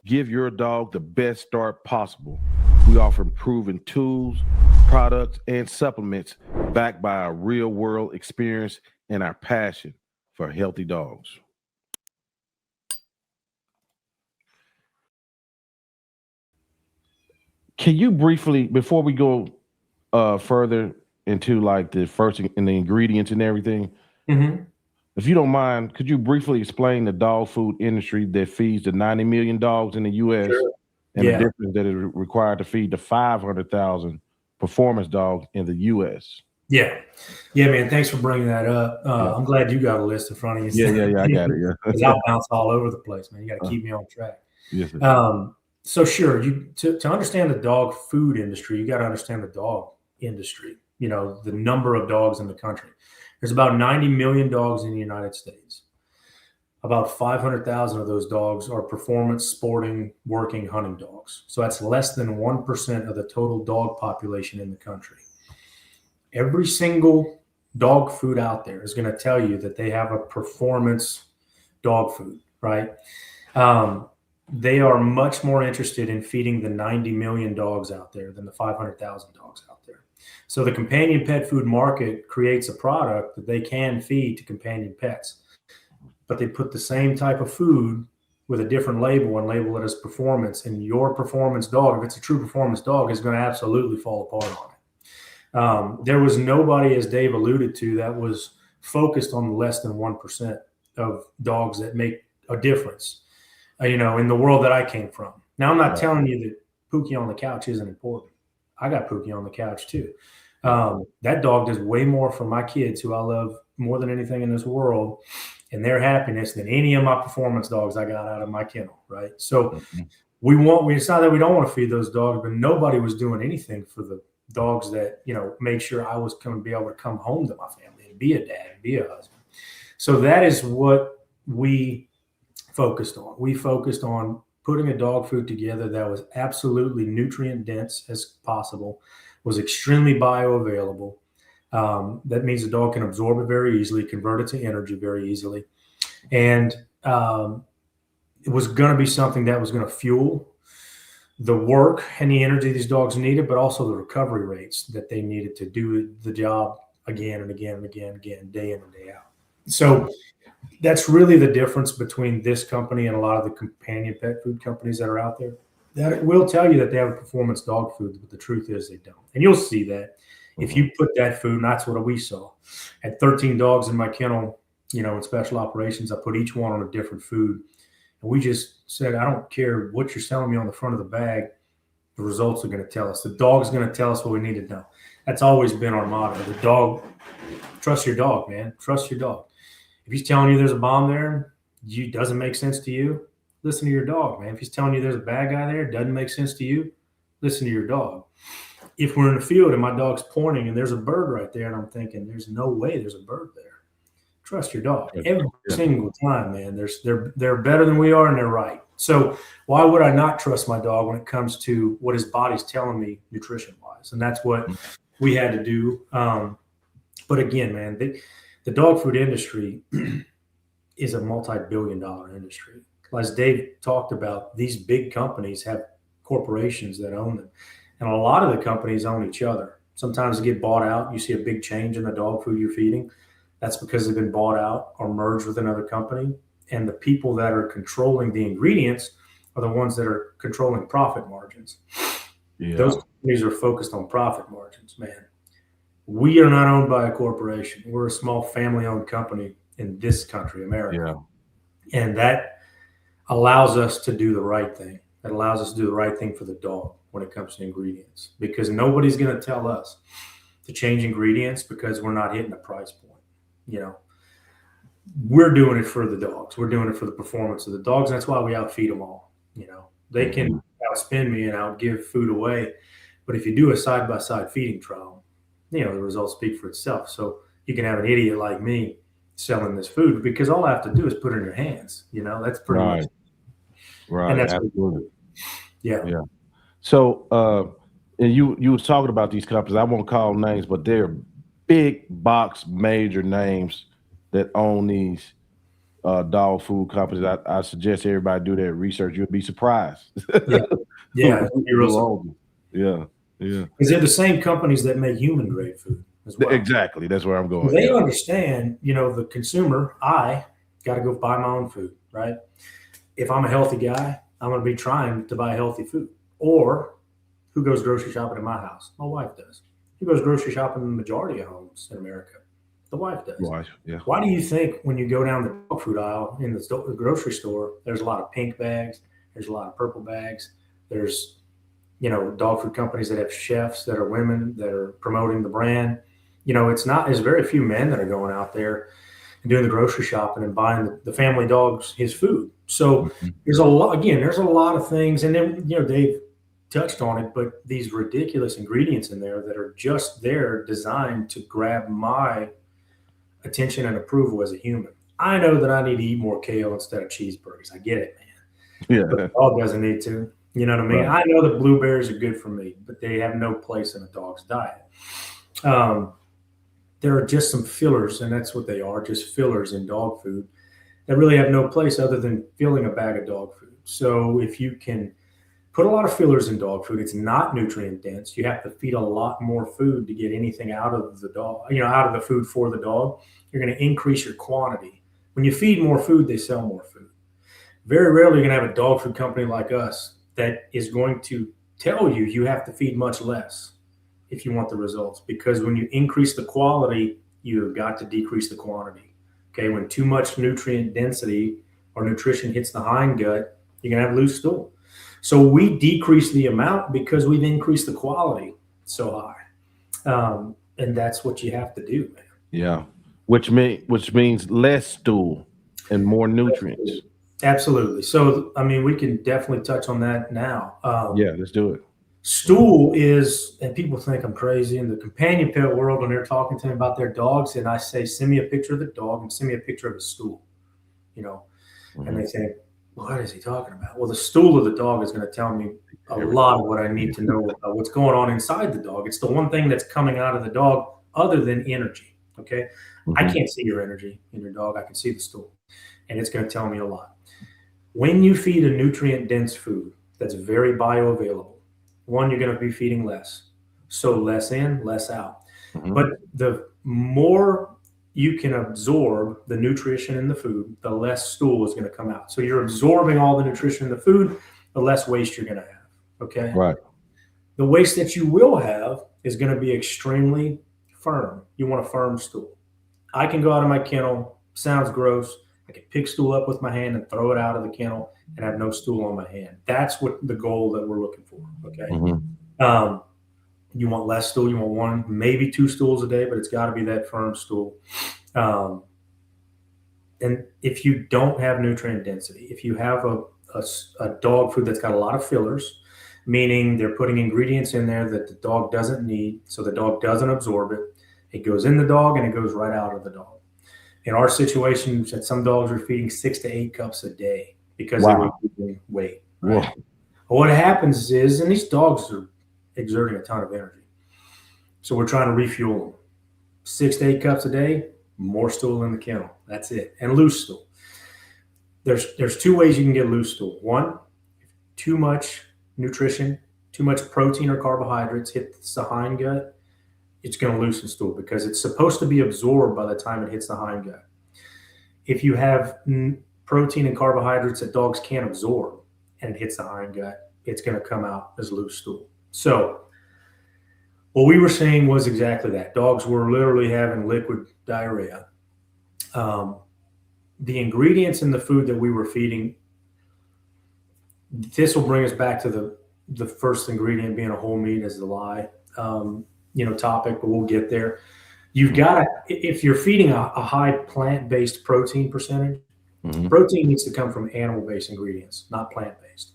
Give your dog the best start possible. We offer proven tools, products, and supplements backed by our real world experience and our passion for healthy dogs. Can you briefly, before we go further into like the first and the ingredients and everything, if you don't mind, could you briefly explain the dog food industry that feeds the 90 million dogs in the U.S. and the difference that is required to feed the 500,000 performance dogs in the U.S.? Yeah, man. Thanks for bringing that up. I'm glad you got a list in front of you. Yeah, I got it. Yeah, because I'll bounce all over the place, man. You got to keep me on track. Yes, sir. So sure, to understand the dog food industry, you got to understand the dog industry. You know, the number of dogs in the country. There's about 90 million dogs in the United States. About 500,000 of those dogs are performance, sporting, working, hunting dogs. So that's less than 1% of the total dog population in the country. Every single dog food out there is going to tell you that they have a performance dog food, right? They are much more interested in feeding the 90 million dogs out there than the 500,000 dogs out there. So the companion pet food market creates a product that they can feed to companion pets, but they put the same type of food with a different label and label it as performance. And your performance dog, if it's a true performance dog, is going to absolutely fall apart on it. There was nobody, as Dave alluded to, that was focused on less than 1% of dogs that make a difference, in the world that I came from. Now, I'm not telling you that Pookie on the couch isn't important. I got Pookie on the couch too. That dog does way more for my kids, who I love more than anything in this world, and their happiness than any of my performance dogs I got out of my kennel, right? So it's not that we don't want to feed those dogs, but nobody was doing anything for the dogs that, made sure I was going to be able to come home to my family and be a dad and be a husband. So that is what we focused on. We focused on putting a dog food together that was absolutely nutrient dense as possible, was extremely bioavailable. That means the dog can absorb it very easily, convert it to energy very easily. And it was going to be something that was going to fuel the work and the energy these dogs needed, but also the recovery rates that they needed to do the job again and again and again, day in and day out. So that's really the difference between this company and a lot of the companion pet food companies that are out there. That will tell you that they have a performance dog food, but the truth is they don't. And you'll see that if you put that food, and that's what we saw. Had 13 dogs in my kennel, in special operations. I put each one on a different food. And we just said, I don't care what you're selling me on the front of the bag. The results are going to tell us. The dog's going to tell us what we need to know. That's always been our motto. The dog, trust your dog, man. Trust your dog. If he's telling you there's a bomb there, doesn't make sense to you, listen to your dog, man. If he's telling you there's a bad guy there, doesn't make sense to you, listen to your dog. If we're in the field and my dog's pointing and there's a bird right there and I'm thinking there's no way there's a bird there, trust your dog. Every single time, man. They're better than we are and they're right. So why would I not trust my dog when it comes to what his body's telling me nutrition-wise? And that's what we had to do. But again, man, The dog food industry is a multi-billion-dollar industry. As Dave talked about, these big companies have corporations that own them. And a lot of the companies own each other. Sometimes they get bought out. You see a big change in the dog food you're feeding. That's because they've been bought out or merged with another company. And the people that are controlling the ingredients are the ones that are controlling profit margins. Yeah. Those companies are focused on profit margins, man. We are not owned by a corporation. We're a small family-owned company in this country, America. Yeah. And that allows us to do the right thing. That allows us to do the right thing for the dog when it comes to ingredients, because nobody's going to tell us to change ingredients because we're not hitting a price point. You know, we're doing it for the dogs. We're doing it for the performance of the dogs. That's why we outfeed them all. You know, they can outspend me and outgive food away. But if you do a side-by-side feeding trial, you know, the results speak for itself. So you can have an idiot like me selling this food because all I have to do is put it in your hands. You know, that's pretty much. Right. And that's Absolutely. Yeah. Yeah. So, and you was talking about these companies. I won't call names, but they're big box major names that own these dog food companies. I suggest everybody do their research. You'll be surprised. Yeah. Yeah. Because they're the same companies that make human grade food as well. Exactly. That's where I'm going. They understand, you know, the consumer, I got to go buy my own food, right? If I'm a healthy guy, I'm going to be trying to buy healthy food. Or who goes grocery shopping in my house? My wife does. Who goes grocery shopping in the majority of homes in America? The wife does. Yeah. Why do you think when you go down the dog food aisle in the grocery store, there's a lot of pink bags, there's a lot of purple bags, there's, you know, dog food companies that have chefs that are women that are promoting the brand. You know, there's very few men that are going out there and doing the grocery shopping and buying the family dog's his food. So there's a lot of things. And then, you know, Dave touched on it, but these ridiculous ingredients in there that are just there designed to grab my attention and approval as a human. I know that I need to eat more kale instead of cheeseburgers. I get it, man. Yeah. But the dog doesn't need to. You know what I mean? Right. I know that blueberries are good for me, but they have no place in a dog's diet. There are just some fillers, and that's what they are, just fillers in dog food that really have no place other than filling a bag of dog food. So if you can put a lot of fillers in dog food, it's not nutrient dense. You have to feed a lot more food to get anything out of the dog, you know, out of the food for the dog. You're going to increase your quantity. When you feed more food, they sell more food. Very rarely you're going to have a dog food company like us that is going to tell you you have to feed much less if you want the results, because when you increase the quality, you've got to decrease the quantity. Okay, when too much nutrient density or nutrition hits the hind gut, you're going to have loose stool. So we decrease the amount because we've increased the quality so high. And that's what you have to do, man. Yeah, which means less stool and more nutrients. Absolutely. So, I mean, we can definitely touch on that now. Yeah, let's do it. Stool is, and people think I'm crazy in the companion pet world when they're talking to me about their dogs, and I say, send me a picture of the dog and send me a picture of the stool, you know, and they think, what is he talking about? Well, the stool of the dog is going to tell me a lot of what I need to know about what's going on inside the dog. It's the one thing that's coming out of the dog other than energy, okay? I can't see your energy in your dog. I can see the stool, and it's going to tell me a lot. When you feed a nutrient-dense food that's very bioavailable, one, you're going to be feeding less. So less in, less out. But the more you can absorb the nutrition in the food, the less stool is going to come out. So you're absorbing all the nutrition in the food, the less waste you're going to have. Okay. Right. The waste that you will have is going to be extremely firm. You want a firm stool. I can go out of my kennel. Sounds gross. I can pick stool up with my hand and throw it out of the kennel and have no stool on my hand. That's what the goal that we're looking for. Okay. You want less stool. You want one, maybe two stools a day, but it's got to be that firm stool. And if you don't have nutrient density, if you have a dog food that's got a lot of fillers, meaning they're putting ingredients in there that the dog doesn't need, so the dog doesn't absorb it, it goes in the dog and it goes right out of the dog. In our situation, some dogs are feeding 6 to 8 cups a day because they were losing weight. Right? What happens is, and these dogs are exerting a ton of energy, so we're trying to refuel them. 6 to 8 cups a day, more stool in the kennel. That's it. And loose stool. There's two ways you can get loose stool. One, too much nutrition, too much protein or carbohydrates hits the hindgut, it's going to loosen stool because it's supposed to be absorbed by the time it hits the hindgut. If you have protein and carbohydrates that dogs can't absorb and it hits the hindgut, it's going to come out as loose stool. So what we were saying was exactly that. Dogs were literally having liquid diarrhea. The ingredients in the food that we were feeding, this will bring us back to the first ingredient being a whole meat as the lie, topic, but we'll get there. You've got to, if you're feeding a high plant-based protein percentage, protein needs to come from animal-based ingredients, not plant-based.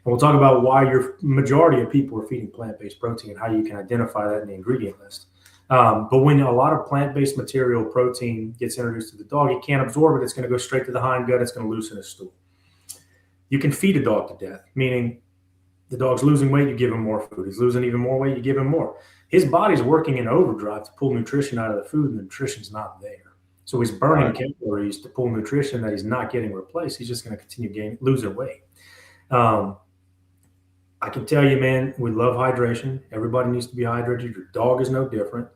And we'll talk about why your majority of people are feeding plant-based protein and how you can identify that in the ingredient list. But when a lot of plant-based material protein gets introduced to the dog, it can't absorb it. It's going to go straight to the hindgut. It's going to loosen his stool. You can feed a dog to death, meaning the dog's losing weight, you give him more food. He's losing even more weight, you give him more. His body's working in overdrive to pull nutrition out of the food, and the nutrition's not there. So he's burning calories to pull nutrition that he's not getting replaced. He's just going to continue losing weight. I can tell you, man, we love hydration. Everybody needs to be hydrated. Your dog is no different.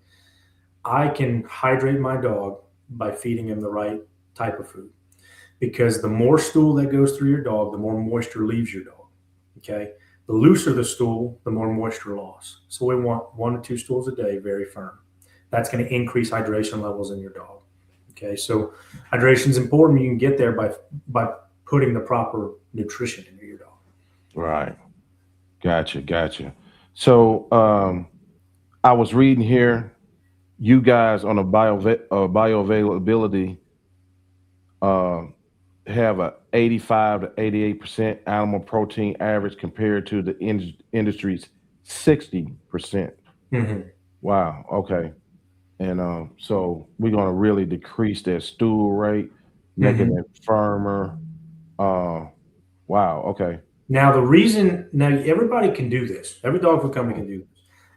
I can hydrate my dog by feeding him the right type of food, because the more stool that goes through your dog, the more moisture leaves your dog. Okay. The looser the stool, the more moisture loss. So we want 1 to 2 stools a day, very firm. That's going to increase hydration levels in your dog. Okay. So hydration is important. You can get there by putting the proper nutrition into your dog. Right. Gotcha. So I was reading here, you guys on a bioavailability have a 85 to 88% animal protein average compared to the industry's 60%. Mm-hmm. Wow. Okay. And so we're going to really decrease that stool rate, making it firmer. Wow. Okay. Now, everybody can do this. Every dog food company can do this.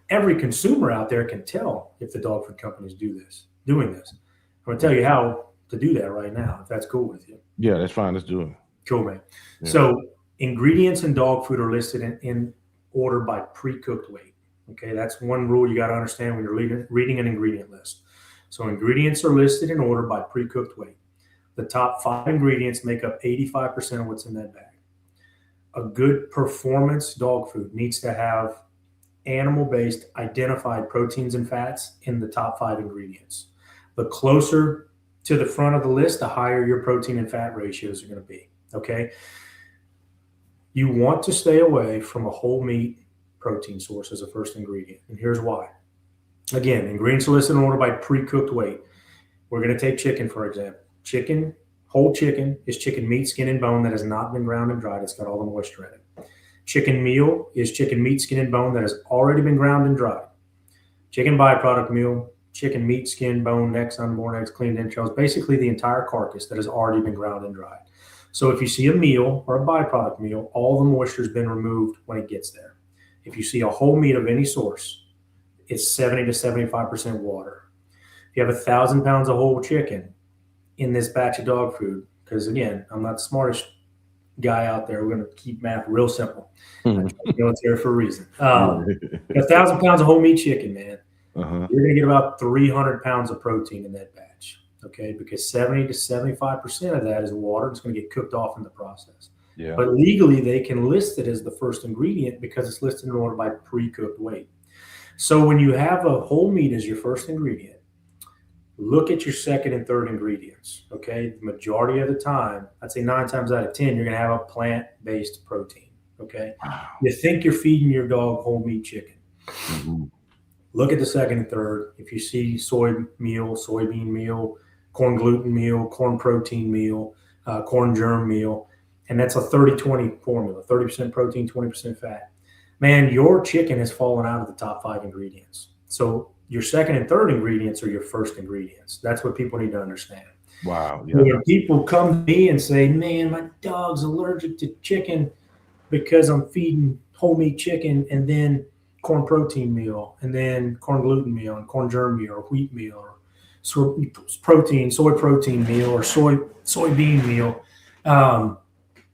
Every consumer out there can tell if the dog food companies doing this. I'm going to tell you how to do that right now, if that's cool with you. Yeah, that's fine. Let's do it. Cool, man. Yeah. So ingredients in dog food are listed in order by pre-cooked weight. Okay, that's one rule you got to understand when you're reading an ingredient list. So ingredients are listed in order by pre-cooked weight. The top 5 ingredients make up 85% of what's in that bag. A good performance dog food needs to have animal-based identified proteins and fats in the top 5 ingredients. The closer to the front of the list, the higher your protein and fat ratios are going to be. Okay. You want to stay away from a whole meat protein source as a first ingredient. And here's why. Again, ingredients are listed in order by pre-cooked weight. We're going to take chicken, for example. Whole chicken is chicken meat, skin, and bone that has not been ground and dried. It's got all the moisture in it. Chicken meal is chicken meat, skin, and bone that has already been ground and dried. Chicken byproduct meal, chicken meat, skin, bone, necks, unborn eggs, cleaned entrails, basically the entire carcass that has already been ground and dried. So if you see a meal or a byproduct meal, all the moisture has been removed when it gets there. If you see a whole meat of any source, it's 70 to 75% water. If you have 1,000 pounds of whole chicken in this batch of dog food, because again, I'm not the smartest guy out there. We're going to keep math real simple. It's here for a reason. 1,000 pounds of whole meat chicken, man. You're going to get about 300 pounds of protein in that batch. Okay, because 70 to 75% of that is water. It's going to get cooked off in the process. Yeah. But legally, they can list it as the first ingredient because it's listed in order by pre-cooked weight. So when you have a whole meat as your first ingredient, look at your second and third ingredients. Okay, the majority of the time, I'd say 9 times out of 10, you're going to have a plant-based protein. Okay, you think you're feeding your dog whole meat chicken. Look at the second and third. If you see soy meal, soybean meal, corn gluten meal, corn protein meal, corn germ meal, and that's a 30-20 formula, 30% protein, 20% fat. Man, your chicken has fallen out of the top 5 ingredients. So your second and third ingredients are your first ingredients. That's what people need to understand. Wow. Yeah. When people come to me and say, man, my dog's allergic to chicken because I'm feeding whole meat chicken and then corn protein meal and then corn gluten meal and corn germ meal or wheat meal or soy protein meal or soybean meal,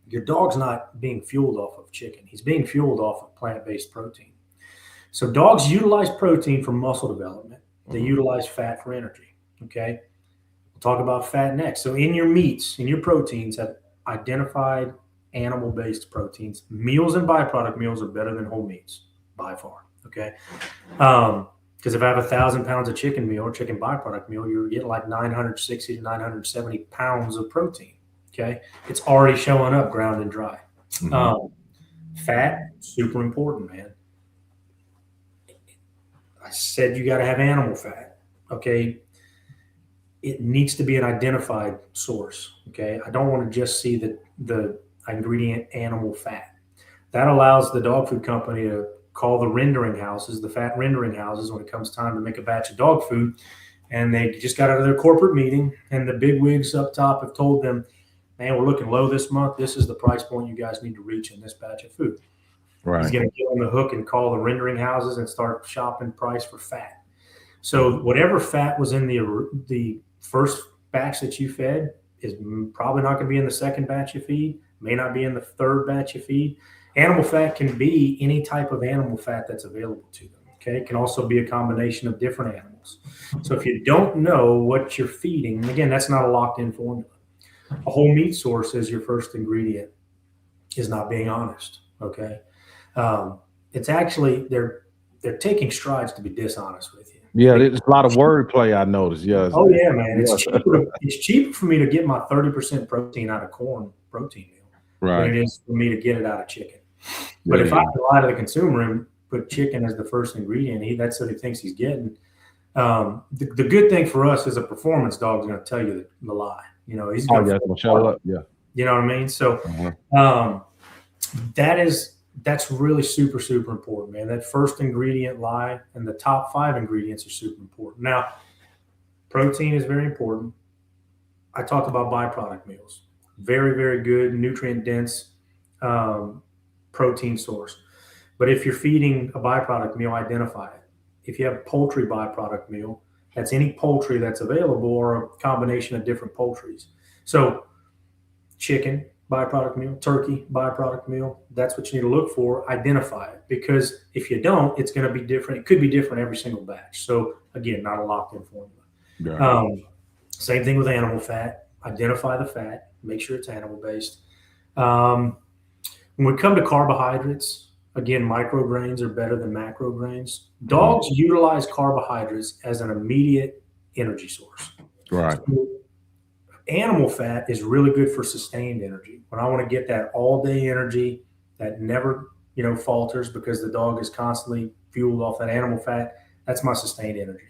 your dog's not being fueled off of chicken. He's being fueled off of plant-based protein. So dogs utilize protein for muscle development. They utilize fat for energy. Okay. We'll talk about fat next. So in your meats, in your proteins, have identified animal-based proteins. Meals and byproduct meals are better than whole meats by far. Okay. Because if I have 1,000 pounds of chicken meal or chicken byproduct meal, you're getting like 960 to 970 pounds of protein. Okay. It's already showing up ground and dry. Fat, super important, man. I said you got to have animal fat. Okay. It needs to be an identified source. Okay. I don't want to just see the ingredient animal fat. That allows the dog food company to call the rendering houses, the fat rendering houses, when it comes time to make a batch of dog food. And they just got out of their corporate meeting, and the big wigs up top have told them, man, we're looking low this month. This is the price point you guys need to reach in this batch of food. Right. He's going to get on the hook and call the rendering houses and start shopping price for fat. So whatever fat was in the first batch that you fed is probably not going to be in the second batch you feed, may not be in the third batch you feed. Animal fat can be any type of animal fat that's available to them. Okay. It can also be a combination of different animals. So if you don't know what you're feeding, again, that's not a locked in formula. A whole meat source as your first ingredient is not being honest. Okay. It's actually, they're taking strides to be dishonest with you. Yeah, there's a lot of wordplay I noticed. Yeah. Oh yeah, man. It's cheaper for me to get my 30% protein out of corn protein meal than it is for me to get it out of chicken. But if I lie to the consumer and put chicken as the first ingredient, that's what he thinks he's getting. The good thing for us is a performance dog is going to tell you the lie. You know, he's going to show up. Yeah. You know what I mean? So that's really super, super important, man. That first ingredient lie and the top 5 ingredients are super important. Now, protein is very important. I talked about byproduct meals. Very, very good, nutrient dense protein source. But if you're feeding a byproduct meal, identify it. If you have poultry byproduct meal, that's any poultry that's available or a combination of different poultries. So chicken byproduct meal, turkey byproduct meal, that's what you need to look for. Identify it, because if you don't, it's going to be different. It could be different every single batch. So again, not a locked-in formula. Yeah. Same thing with animal fat. Identify the fat. Make sure it's animal-based. When we come to carbohydrates, again, micrograins are better than macrograins. Dogs utilize carbohydrates as an immediate energy source. Right. So animal fat is really good for sustained energy. When I want to get that all-day energy that never, falters because the dog is constantly fueled off that animal fat, that's my sustained energy.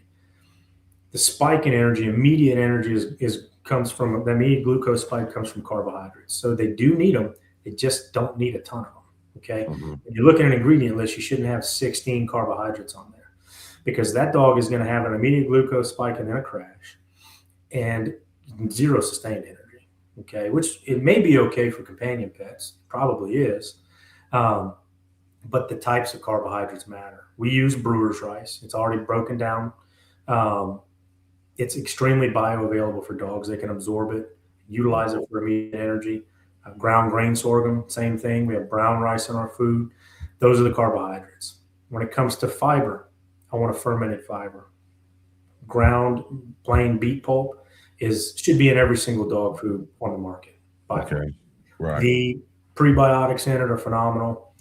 The spike in energy, immediate energy, comes from the immediate glucose spike comes from carbohydrates. So they do need them. They just don't need a ton of them. Okay. When you look at an ingredient list, you shouldn't have 16 carbohydrates on there, because that dog is going to have an immediate glucose spike and then a crash and zero sustained energy. Okay. Which it may be okay for companion pets, probably is. But the types of carbohydrates matter. We use brewer's rice. It's already broken down. It's extremely bioavailable for dogs. They can absorb it, utilize it for immediate energy. Ground grain sorghum, same thing. We have brown rice in our food. Those are the carbohydrates. When it comes to fiber, I want a fermented fiber. Ground plain beet pulp should be in every single dog food on the market. Okay, right. The prebiotics in it are phenomenal.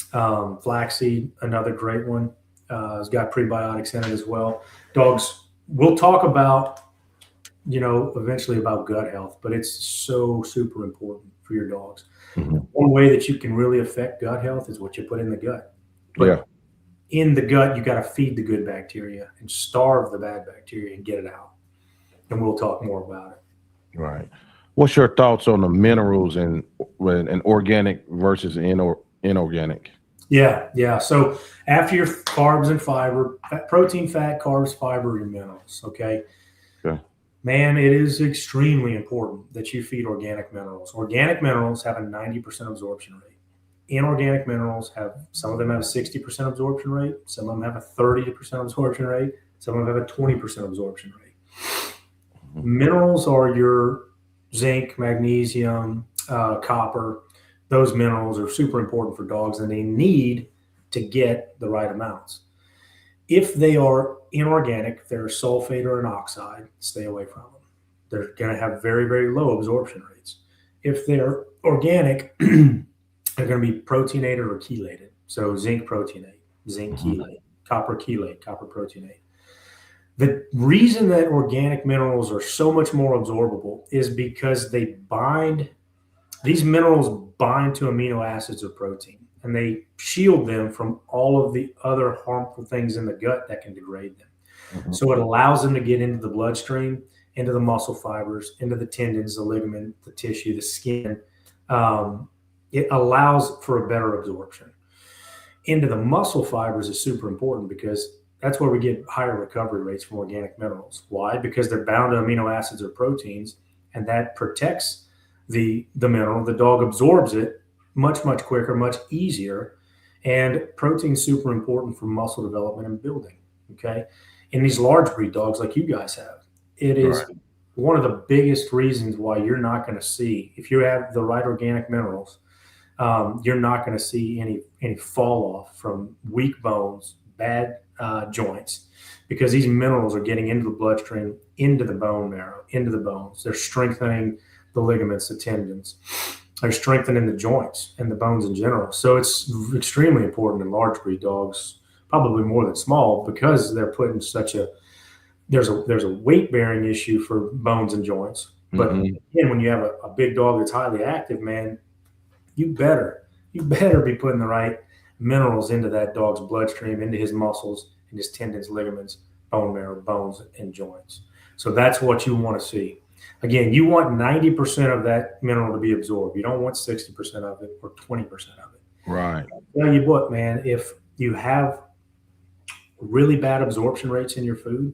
Flaxseed, another great one, has got prebiotics in it as well. Dogs, we'll talk about, eventually about gut health, but it's so super important for your dogs. One way that you can really affect gut health is what you put in the gut. But in the gut, you got to feed the good bacteria and starve the bad bacteria and get it out. And we'll talk more about it. Right. What's your thoughts on the minerals and organic versus inorganic? Yeah. So after your carbs and fiber, protein, fat, carbs, fiber, and minerals. Okay. Man, it is extremely important that you feed organic minerals. Organic minerals have a 90% absorption rate. Inorganic minerals some of them have a 60% absorption rate. Some of them have a 30% absorption rate. Some of them have a 20% absorption rate. Minerals are your zinc, magnesium, copper. Those minerals are super important for dogs, and they need to get the right amounts. If they are inorganic, if they're a sulfate or an oxide, stay away from them. They're going to have very, very low absorption rates. If they're organic, they're going to be proteinated or chelated. So zinc proteinate, zinc chelate, copper proteinate. The reason that organic minerals are so much more absorbable is because these minerals bind to amino acids or protein, and they shield them from all of the other harmful things in the gut that can degrade them. So it allows them to get into the bloodstream, into the muscle fibers, into the tendons, the ligament, the tissue, the skin. It allows for a better absorption. Into the muscle fibers is super important because that's where we get higher recovery rates from organic minerals. Why? Because they're bound to amino acids or proteins, and that protects the mineral. The dog absorbs it much, much quicker, much easier. And protein's super important for muscle development and building. Okay. In these large breed dogs like you guys have, it is one of the biggest reasons why you're not going to see, if you have the right organic minerals, you're not going to see any fall off from weak bones, bad joints, because these minerals are getting into the bloodstream, into the bone marrow, into the bones. They're strengthening the ligaments, the tendons. They're strengthening the joints and the bones in general. So it's extremely important in large breed dogs, probably more than small, because they're put in there's a weight bearing issue for bones and joints. But again, when you have a big dog that's highly active, man, you better be putting the right minerals into that dog's bloodstream, into his muscles, and his tendons, ligaments, bone marrow, bones, and joints. So that's what you want to see. Again, you want 90% of that mineral to be absorbed. You don't want 60% of it or 20% of it. Right. I'll tell you what, man, if you have really bad absorption rates in your food,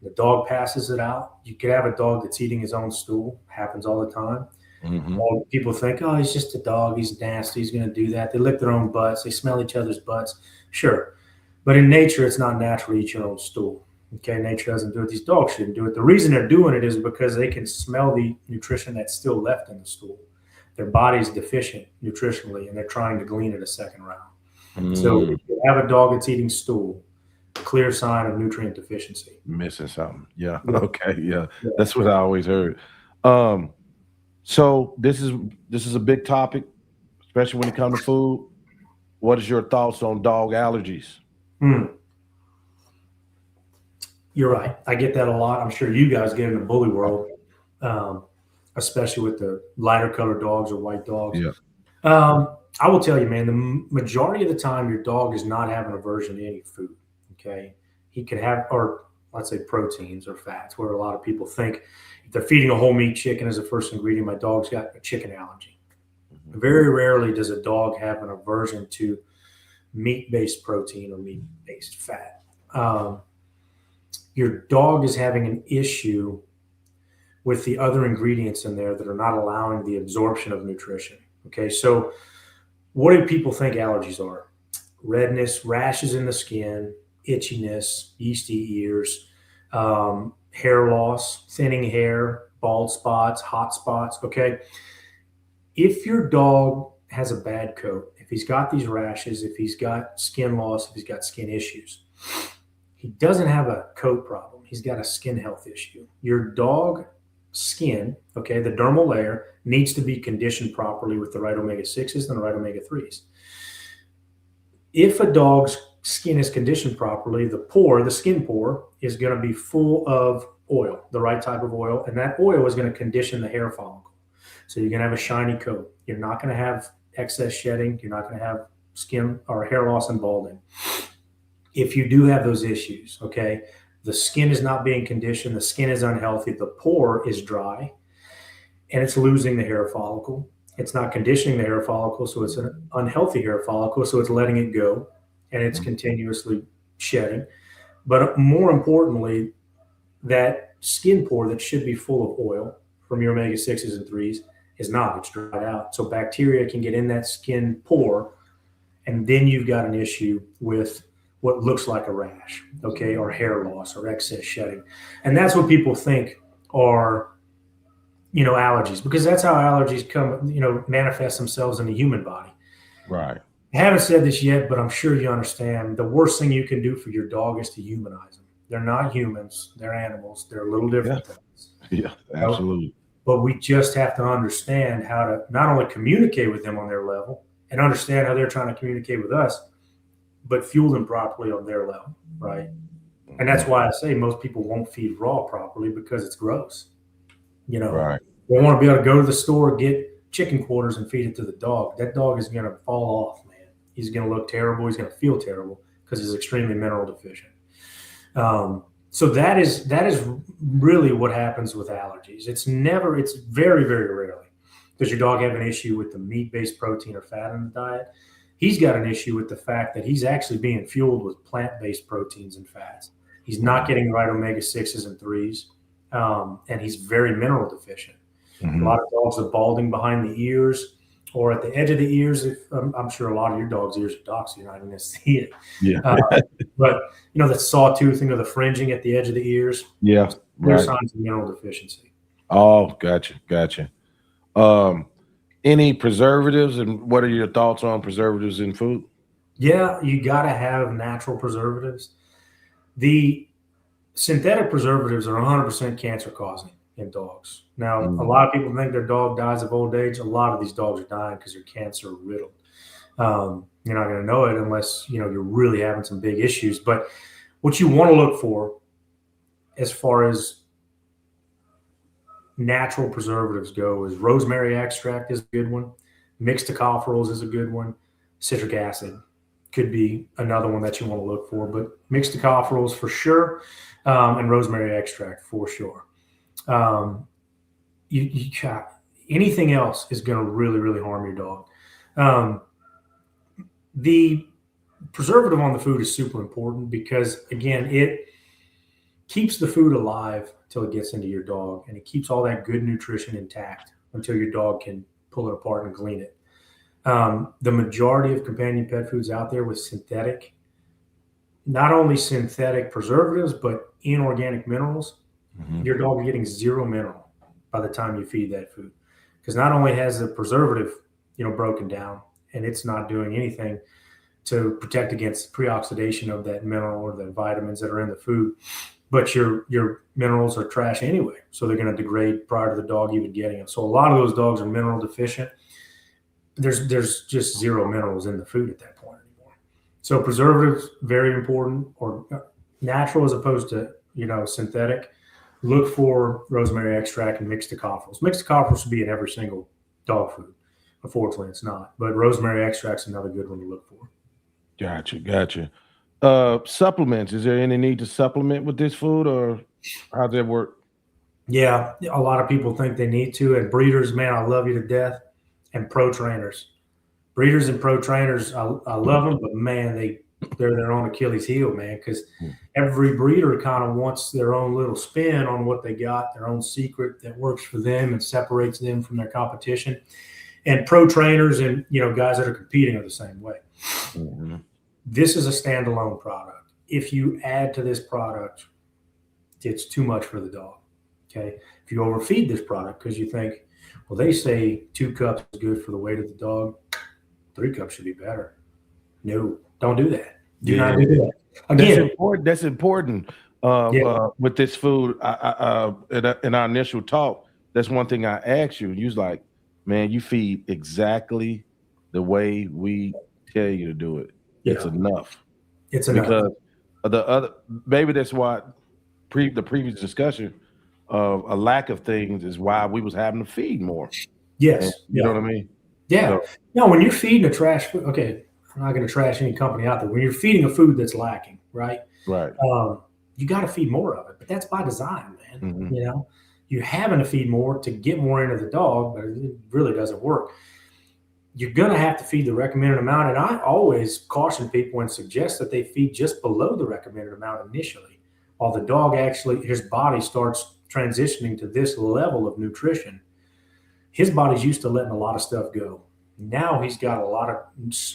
the dog passes it out. You could have a dog that's eating his own stool. Happens all the time. All people think, oh, he's just a dog. He's nasty. He's going to do that. They lick their own butts. They smell each other's butts. Sure. But in nature, it's not natural to eat your own stool. Okay, nature doesn't do it. These dogs shouldn't do it. The reason they're doing it is because they can smell the nutrition that's still left in the stool. Their body's deficient nutritionally, and they're trying to glean it a second round. So if you have a dog that's eating stool, clear sign of nutrient deficiency. Missing something. Yeah. Okay. Yeah. That's what I always heard. So this is a big topic, especially when it comes to food. What is your thoughts on dog allergies? You're right. I get that a lot. I'm sure you guys get in the bully world, especially with the lighter colored dogs or white dogs. Yeah. I will tell you, man, the majority of the time your dog is not having aversion to any food. Okay. He could have, or let's say proteins or fats, where a lot of people think if they're feeding a whole meat chicken as a first ingredient, my dog's got a chicken allergy. Very rarely does a dog have an aversion to meat-based protein or meat-based fat. Your dog is having an issue with the other ingredients in there that are not allowing the absorption of nutrition. Okay, so what do people think allergies are? Redness, rashes in the skin, itchiness, yeasty ears, hair loss, thinning hair, bald spots, hot spots. Okay. If your dog has a bad coat, if he's got these rashes, if he's got skin loss, if he's got skin issues, he doesn't have a coat problem. He's got a skin health issue. Your dog skin, okay, the dermal layer needs to be conditioned properly with the right omega-6s and the right omega-3s. If a dog's skin is conditioned properly, the skin pore is going to be full of oil, the right type of oil, and that oil is going to condition the hair follicle. So you're going to have a shiny coat. You're not going to have excess shedding. You're not going to have skin or hair loss and balding. If you do have those issues, okay, the skin is not being conditioned, the skin is unhealthy, the pore is dry, and it's losing the hair follicle. It's not conditioning the hair follicle, so it's an unhealthy hair follicle, so it's letting it go, and it's continuously shedding. But more importantly, that skin pore that should be full of oil from your omega-6s and 3s is not. It's dried out. So bacteria can get in that skin pore, and then you've got an issue with what looks like a rash, okay, or hair loss or excess shedding. And that's what people think are, allergies, because that's how allergies come, manifest themselves in the human body. Right. I haven't said this yet, but I'm sure you understand the worst thing you can do for your dog is to humanize them. They're not humans. They're animals. They're a little different than us. Yeah, absolutely. But we just have to understand how to not only communicate with them on their level and understand how they're trying to communicate with us, but fuel them properly on their level, right? And that's why I say most people won't feed raw properly, because it's gross. Right. They want to be able to go to the store, get chicken quarters and feed it to the dog. That dog is going to fall off, man. He's going to look terrible. He's going to feel terrible because he's extremely mineral deficient. So that is really what happens with allergies. It's very, very rarely does your dog have an issue with the meat-based protein or fat in the diet. He's got an issue with the fact that he's actually being fueled with plant-based proteins and fats. He's not getting the right omega-6s and 3s, and he's very mineral deficient. Mm-hmm. A lot of dogs are balding behind the ears or at the edge of the ears. I'm sure a lot of your dog's ears are docked, so you're not even going to see it. Yeah. But, the sawtoothing or the fringing at the edge of the ears. Yeah. There's signs of mineral deficiency. Oh, gotcha. Any preservatives, and what are your thoughts on preservatives in food? Yeah, you got to have natural preservatives. The synthetic preservatives are 100% cancer causing in dogs. Now, a lot of people think their dog dies of old age. A lot of these dogs are dying because they're cancer riddled. You're not going to know it unless, you're really having some big issues. But what you want to look for as far as natural preservatives go is rosemary extract is a good one. Mixed tocopherols is a good one. Citric acid could be another one that you want to look for, but mixed tocopherols for sure, and rosemary extract for sure. You anything else is going to really, really harm your dog. The preservative on the food is super important because, again, it keeps the food alive till it gets into your dog, and it keeps all that good nutrition intact until your dog can pull it apart and clean it. The majority of companion pet foods out there with synthetic, not only synthetic preservatives, but inorganic minerals, your dog is getting zero mineral by the time you feed that food. Because not only has the preservative, broken down, and it's not doing anything to protect against pre-oxidation of that mineral or the vitamins that are in the food, but your minerals are trash anyway. So they're going to degrade prior to the dog even getting them. So a lot of those dogs are mineral deficient. There's just zero minerals in the food at that point anymore. So preservatives, very important, or natural as opposed to, synthetic. Look for rosemary extract and mixed tocopherols. Mixed tocopherols should be in every single dog food. Unfortunately, it's not. But rosemary extract's another good one to look for. Gotcha. Supplements. Is there any need to supplement with this food, or how does that work? Yeah, a lot of people think they need to. And breeders, man, I love you to death. And pro trainers. Breeders and pro trainers, I love them, but man, they're their own Achilles heel, man, because every breeder kind of wants their own little spin on what they got, their own secret that works for them and separates them from their competition. And pro trainers and, guys that are competing are the same way. Mm-hmm. This is a standalone product. If you add to this product, it's too much for the dog. Okay. If you overfeed this product because you think, well, they say 2 cups is good for the weight of the dog, 3 cups should be better. No, don't do that. Do not do that. Again, that's important. With this food, in our initial talk, that's one thing I asked you. You was like, man, you feed exactly the way we tell you to do it. Yeah. It's enough. It's enough. Because the other, maybe that's why the previous discussion of a lack of things is why we was having to feed more. Yes. And, you know what I mean? Yeah. So, no, when you're feeding a trash food, okay, I'm not going to trash any company out there. When you're feeding a food that's lacking, right? Right. You got to feed more of it, but that's by design, man. Mm-hmm. You're having to feed more to get more into the dog, but it really doesn't work. You're going to have to feed the recommended amount. And I always caution people and suggest that they feed just below the recommended amount initially, while the dog actually, his body starts transitioning to this level of nutrition. His body's used to letting a lot of stuff go. Now he's got a lot of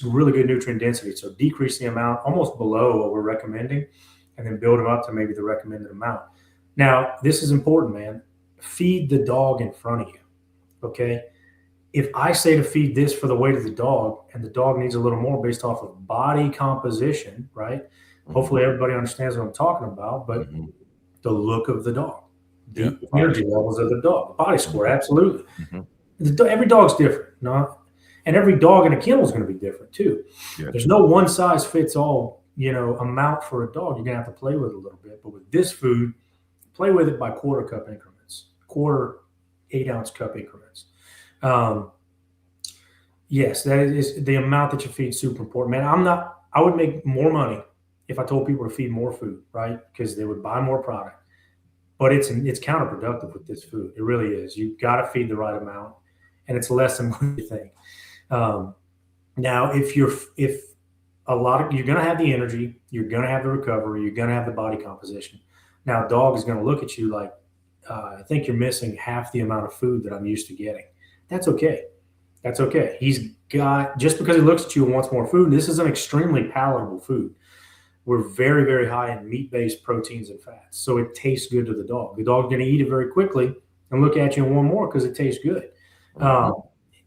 really good nutrient density. So decrease the amount almost below what we're recommending and then build him up to maybe the recommended amount. Now, this is important, man. feed the dog in front of you. Okay. If I say to feed this for the weight of the dog, and the dog needs a little more based off of body composition, right? Hopefully everybody understands what I'm talking about, but the look of the dog, the energy levels of the dog, the body score, absolutely. Every dog's different, and every dog in a kennel is going to be different too. There's no one size fits all, amount for a dog. You're going to have to play with it a little bit, but with this food, play with it by quarter cup increments, 8-ounce cup increments. Yes, that is the amount that you feed is super important, man. I would make more money if I told people to feed more food, right? Because they would buy more product, but it's counterproductive with this food. It really is. You've got to feed the right amount, and it's less than what you think. Now, you're going to have the energy, you're going to have the recovery, you're going to have the body composition. Now, a dog is going to look at you like, I think you're missing half the amount of food that I'm used to getting. That's okay. That's okay. Just because he looks at you and wants more food, this is an extremely palatable food. We're very, very high in meat-based proteins and fats. So it tastes good to the dog. The dog's going to eat it very quickly and look at you and want more because it tastes good. It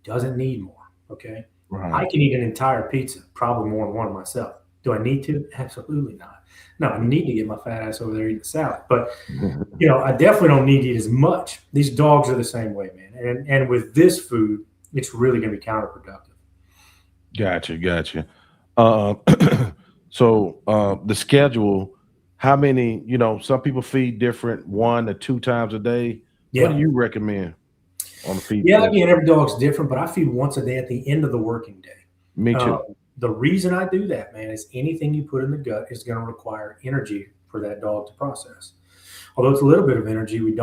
doesn't need more, okay? Right. I can eat an entire pizza, probably more than one myself. Do I need to? Absolutely not. No, I need to get my fat ass over there eating salad. But, I definitely don't need to eat as much. These dogs are the same way, man. And with this food, it's really going to be counterproductive. Gotcha. So the schedule, how many, some people feed different 1 to 2 times a day. Yeah. What do you recommend on the feed? Yeah, again, every dog's different, but I feed once a day at the end of the working day. Me too. The reason I do that, man, is anything you put in the gut is going to require energy for that dog to process. Although it's a little bit of energy, here's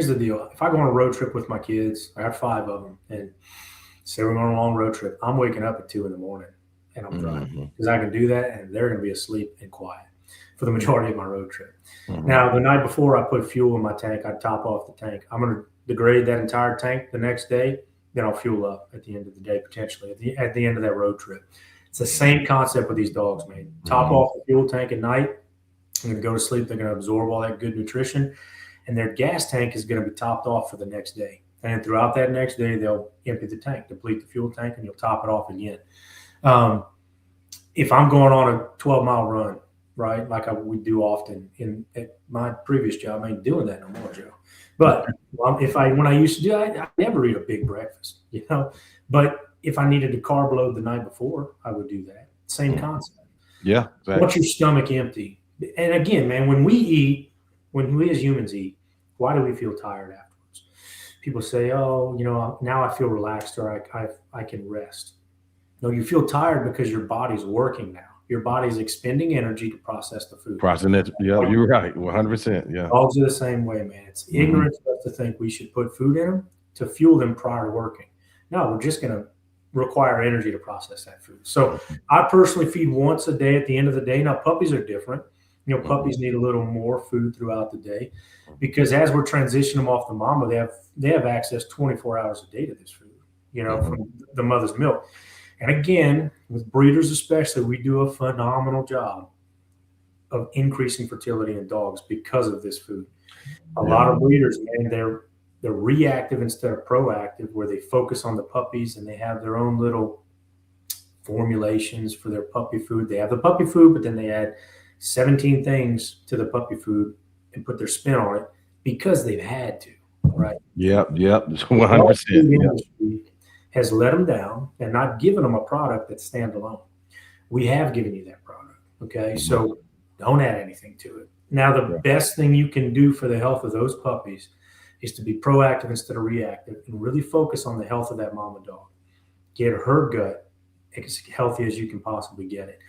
the deal. If I go on a road trip with my kids, I got 5 of them, and say we're going on a long road trip, I'm waking up at 2 in the morning and I'm driving because I can do that, and they're going to be asleep and quiet for the majority of my road trip. Now, the night before I put fuel in my tank, I top off the tank. I'm going to degrade that entire tank the next day. Then I'll fuel up at the end of the day, potentially at the end of that road trip. It's the same concept with these dogs, man. Top off the fuel tank at night. They're going to go to sleep. They're going to absorb all that good nutrition, and their gas tank is going to be topped off for the next day. And then throughout that next day, they'll empty the tank, deplete the fuel tank, and you'll top it off again. If I'm going on a 12-mile run, right, like we do often at my previous job, I ain't doing that no more, Joe. But when I used to do it, I never eat a big breakfast, But if I needed to carb load the night before, I would do that. Same concept. Yeah. Exactly. Once your stomach empty. And again, man, when we as humans eat, why do we feel tired afterwards? People say, oh, now I feel relaxed, or I can rest. No, you feel tired because your body's working now. Your body's expending energy to process the food. Yeah, you're right. 100%. Yeah. Dogs are the same way, man. It's ignorant for us to think we should put food in them to fuel them prior to working. No, we're just going to require energy to process that food. So I personally feed once a day at the end of the day. Now, puppies are different. Puppies need a little more food throughout the day because as we're transitioning them off the mama, they have access 24 hours a day to this food, from the mother's milk. And again, with breeders especially, we do a phenomenal job of increasing fertility in dogs because of this food. A lot of breeders, man, they're reactive instead of proactive, where they focus on the puppies and they have their own little formulations for their puppy food. They have the puppy food, but then they add 17 things to the puppy food and put their spin on it because they've had to, right? Yep, 100%. Has let them down and not given them a product that's standalone. We have given you that product, okay? So don't add anything to it. Now, the best thing you can do for the health of those puppies is to be proactive instead of reactive and really focus on the health of that mama dog. Get her gut as healthy as you can possibly get it.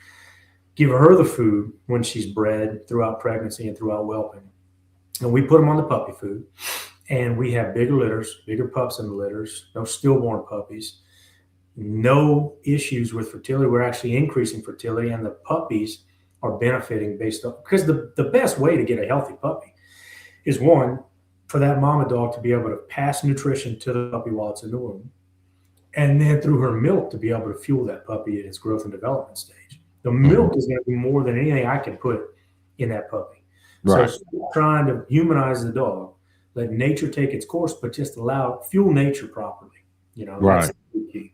Give her the food when she's bred throughout pregnancy and throughout whelping. And we put them on the puppy food. And we have bigger litters, bigger pups in the litters, no stillborn puppies, no issues with fertility. We're actually increasing fertility, and the puppies are benefiting based on, because the best way to get a healthy puppy is, one, for that mama dog to be able to pass nutrition to the puppy while it's in the womb, and then through her milk to be able to fuel that puppy at its growth and development stage. The milk is going to be more than anything I can put in that puppy. So Right. stop trying to humanize the dog. Let nature take its course, but just fuel nature properly. That's Right. the key.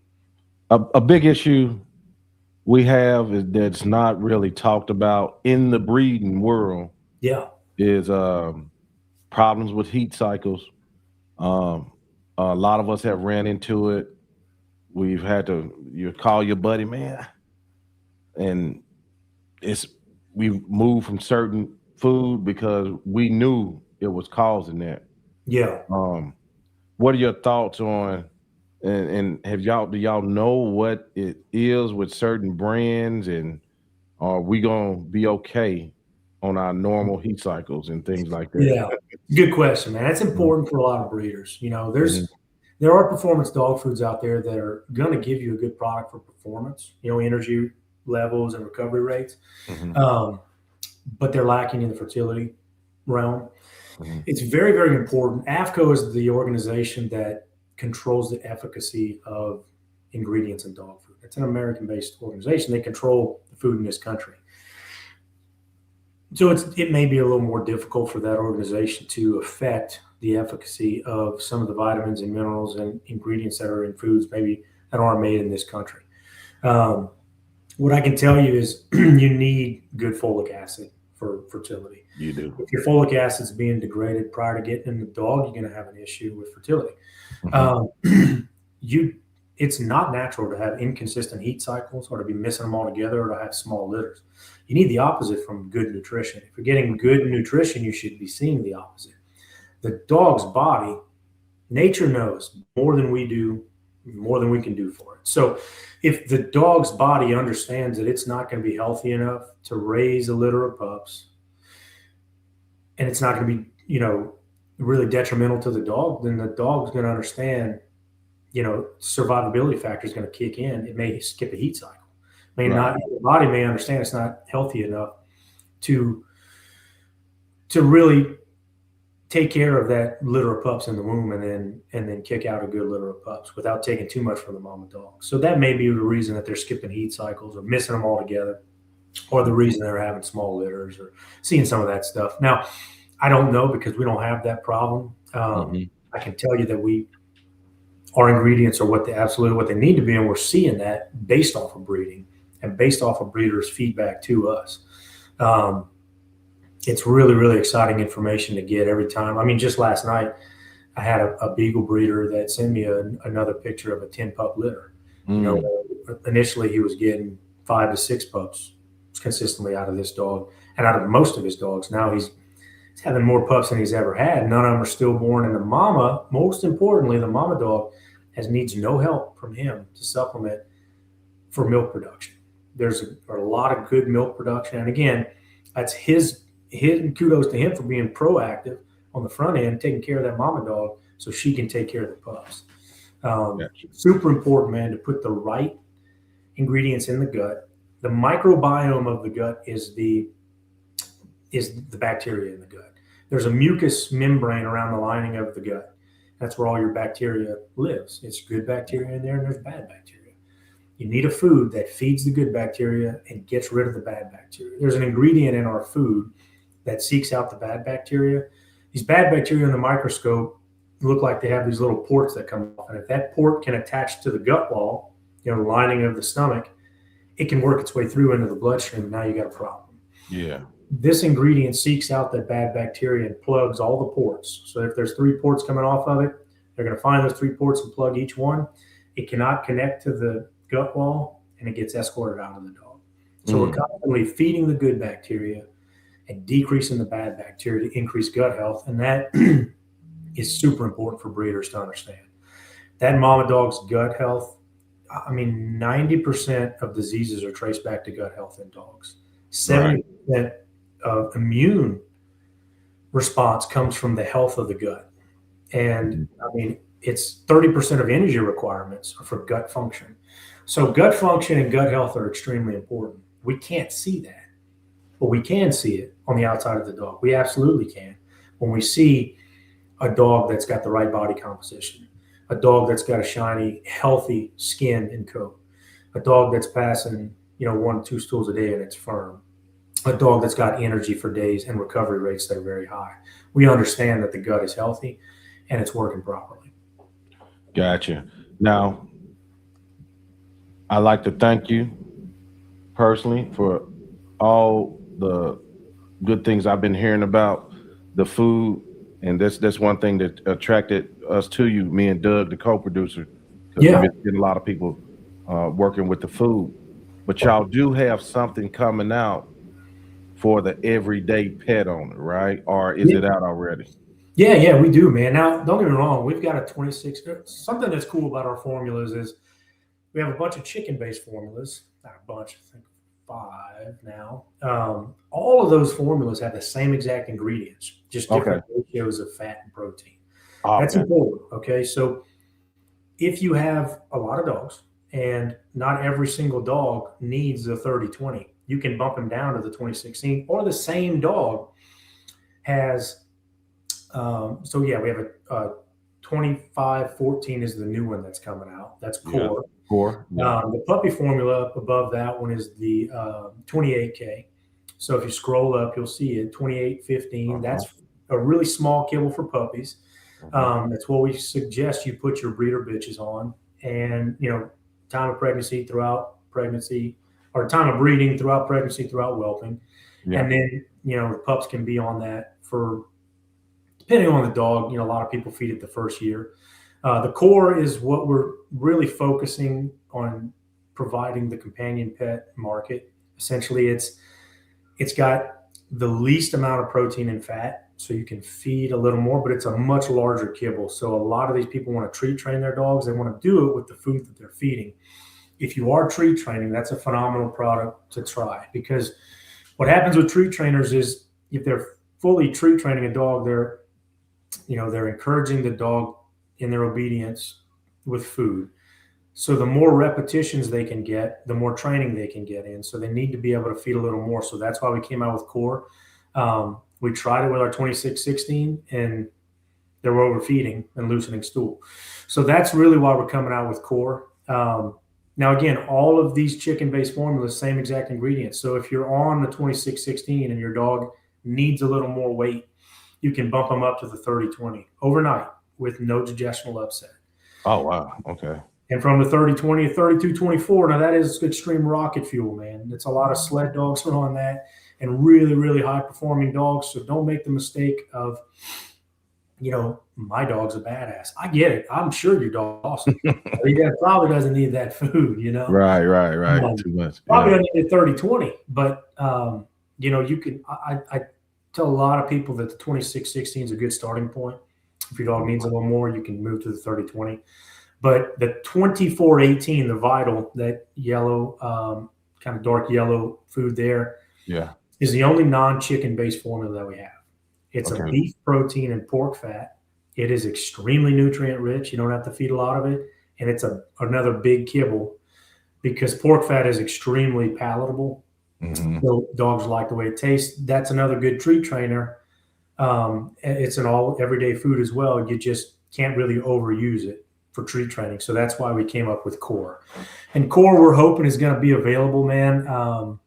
A big issue we have is that's not really talked about in the breeding world Yeah. is problems with heat cycles. Um, a lot of us have ran into it. We've had to you call your buddy, man, and it's we've moved from certain food because we knew it was causing that. Yeah. What are your thoughts on and do y'all know what it is with certain brands, and are we gonna be okay on our normal heat cycles and things like that? Yeah. Good question, man. It's Mhm, important for a lot of breeders. mhm, There are performance dog foods out there that are going to give you a good product for performance, energy levels and recovery rates. mhm, Um, but they're lacking in the fertility realm. mhm. It's very, very important. AFCO is the organization that controls the efficacy of ingredients in dog food. It's an American-based organization. They control the food in this country. So it may be a little more difficult for that organization to affect the efficacy of some of the vitamins and minerals and ingredients that are in foods maybe that aren't made in this country. Um, what I can tell you is you need good folic acid for fertility. You do. If your folic acid is being degraded prior to getting in the dog, you're going to have an issue with fertility. Mhm. It's not natural to have inconsistent heat cycles or to be missing them all together or to have small litters. You need the opposite from good nutrition. If you're getting good nutrition, you should be seeing the opposite. The dog's body, nature knows more than we do, more than we can do for it. So if the dog's body understands that it's not going to be healthy enough to raise a litter of pups, and it's not going to be, really detrimental to the dog, then the dog's going to understand, survivability factor is going to kick in. It may skip a heat cycle. May Right. not, the body may understand it's not healthy enough to really take care of that litter of pups in the womb and then kick out a good litter of pups without taking too much from the mama dog. So that may be the reason that they're skipping heat cycles or missing them altogether, or the reason they're having small litters or seeing some of that stuff. Now, I don't know because we don't have that problem. Mhm. I can tell you that our ingredients are absolutely what they need to be, and we're seeing that based off of breeding and based off of breeders' feedback to us. It's really, really exciting information to get every time. I mean, just last night, I had a beagle breeder that sent me another picture of a 10 pup litter. Mm. Initially he was getting 5 to 6 pups consistently out of this dog and out of most of his dogs. Now he's having more pups than he's ever had. None of them are stillborn. And the mama, most importantly, the mama dog needs no help from him to supplement for milk production. There's a lot of good milk production. And again, that's his kudos to him for being proactive on the front end, taking care of that mama dog so she can take care of the pups. Gotcha. Super important, man, to put the right ingredients in the gut. The microbiome of the gut is the bacteria in the gut. There's a mucous membrane around the lining of the gut. That's where all your bacteria lives. It's good bacteria in there and there's bad bacteria. You need a food that feeds the good bacteria and gets rid of the bad bacteria. There's an ingredient in our food that seeks out the bad bacteria. These bad bacteria in the microscope look like they have these little ports that come off. And if that port can attach to the gut wall, the lining of the stomach, it can work its way through into the bloodstream. Now you got a problem. Yeah. This ingredient seeks out that bad bacteria and plugs all the ports. So if there's 3 ports coming off of it, they're going to find those 3 ports and plug each one. It cannot connect to the gut wall and it gets escorted out of the dog. So we're constantly feeding the good bacteria and decreasing the bad bacteria to increase gut health. And that is super important for breeders to understand. That mama dog's gut health, 90% of diseases are traced back to gut health in dogs. 70% of immune response comes from the health of the gut. And it's 30% of energy requirements are for gut function. So gut function and gut health are extremely important. We can't see that, but we can see it on the outside of the dog. We absolutely can. When we see a dog that's got the right body composition, a dog that's got a shiny, healthy skin and coat, a dog that's passing, 1 to 2 stools a day and it's firm, a dog that's got energy for days and recovery rates that are very high. We understand that the gut is healthy and it's working properly. Gotcha. Now, I'd like to thank you personally for all the good things I've been hearing about the food, and that's one thing that attracted us to you, me and Doug, the co-producer, because Yeah. we've been getting a lot of people working with the food. But y'all do have something coming out for the everyday pet owner, right? Or is it out already? Yeah, we do, man. Now, don't get me wrong. We've got a 26. Something that's cool about our formulas is we have a bunch of chicken-based formulas. Not a bunch, I think 5 now. All of those formulas have the same exact ingredients, just different ratios of fat and protein. That's important. Okay, so if you have a lot of dogs and not every single dog needs the 30-20, you can bump them down to the 20-16, or the same dog has. So yeah, we have a 25-14 is the new one that's coming out. That's core. Core. Yeah. The puppy formula up above that one is the 28K. So if you scroll up, you'll see it 28-15. That's a really small kibble for puppies. That's what we suggest you put your breeder bitches on, and time of pregnancy, throughout pregnancy, or time of breeding, throughout pregnancy, throughout whelping, and then the pups can be on that for. Depending on the dog, a lot of people feed it the first year. The core is what we're really focusing on providing the companion pet market. Essentially, it's got the least amount of protein and fat, so you can feed a little more, but it's a much larger kibble. So a lot of these people want to treat train their dogs. They want to do it with the food that they're feeding. If you are treat training, that's a phenomenal product to try, because what happens with treat trainers is if they're fully treat training a dog, they're encouraging the dog in their obedience with food. So the more repetitions they can get, the more training they can get in. So they need to be able to feed a little more. So that's why we came out with core. We tried it with our 26-16, and they were overfeeding and loosening stool. So that's really why we're coming out with core. Now, again, all of these chicken-based formulas, same exact ingredients. So if you're on the 26-16 and your dog needs a little more weight, you can bump them up to the 30-20 overnight with no digestional upset. Oh, wow. Okay. And from the 30-20 to 32-24, now that is extreme rocket fuel, man. It's a lot of sled dogs are on that, and really, really high-performing dogs. So don't make the mistake of, my dog's a badass. I get it. I'm sure your dog's awesome. He probably doesn't need that food, Right. Too much. Probably doesn't need 30-20, but, you can – I tell a lot of people that the 26-16 is a good starting point. If your dog needs a little more, you can move to the 30-20. But the 24-18, the Vital, that yellow, kind of dark yellow food there, is the only non-chicken based formula that we have. It's a beef protein and pork fat. It is extremely nutrient rich. You don't have to feed a lot of it. And it's another big kibble, because pork fat is extremely palatable. So dogs like the way it tastes. That's another good treat trainer. It's an all everyday food as well. You just can't really overuse it for treat training. So that's why we came up with core. And core, we're hoping, is going to be available, man,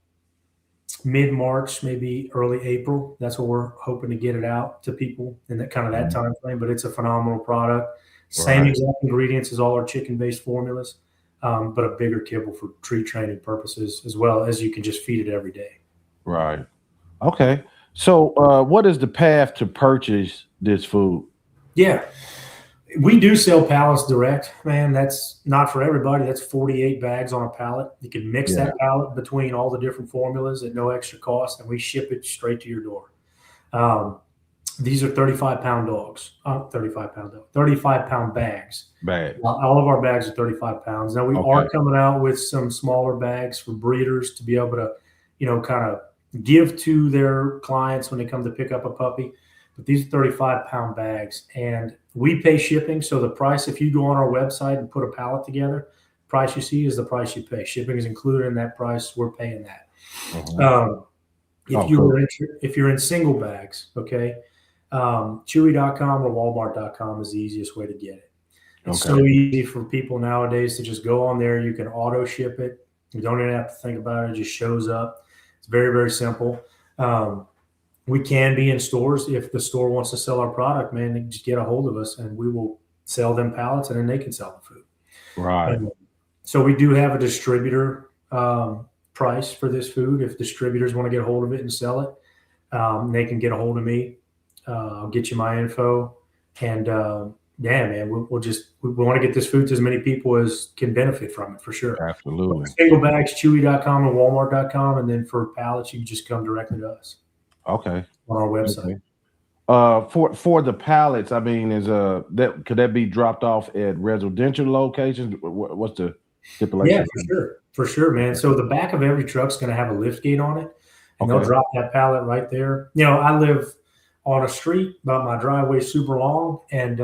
mid-March, maybe early April. That's what we're hoping to get it out to people in that time frame. But it's a phenomenal product. Same exact ingredients as all our chicken-based formulas. But a bigger kibble for treat training purposes, as well as you can just feed it every day. Right. Okay. So what is the path to purchase this food? Yeah. We do sell pallets direct, man. That's not for everybody. That's 48 bags on a pallet. You can mix that pallet between all the different formulas at no extra cost, and we ship it straight to your door. These are 35-pound dogs. 35-pound bags. All of our bags are 35 pounds. Now, we are coming out with some smaller bags for breeders to be able to, kind of give to their clients when they come to pick up a puppy. But these are 35-pound bags, and we pay shipping. So the price, if you go on our website and put a pallet together, price you see is the price you pay. Shipping is included in that price. We're paying that. If you're in single bags, Chewy.com or Walmart.com is the easiest way to get it. It's so easy for people nowadays to just go on there. You can auto ship it. You don't even have to think about it. It just shows up. It's very, very simple. We can be in stores. If the store wants to sell our product, man, they just get a hold of us and we will sell them pallets and then they can sell the food. Right. So we do have a distributor price for this food. If distributors want to get a hold of it and sell it, they can get a hold of me. I'll get you my info. And yeah, man, we want to get this food to as many people as can benefit from it for sure. Absolutely. Single bags, chewy.com and walmart.com. And then for pallets, you can just come directly to us. Okay. On our website. Okay. For the pallets, I mean, could that be dropped off at residential locations? What's the stipulation? Yeah, for sure, man. So the back of every truck's going to have a lift gate on it, and they'll drop that pallet right there. You know, I live on a street, but my driveway's super long, and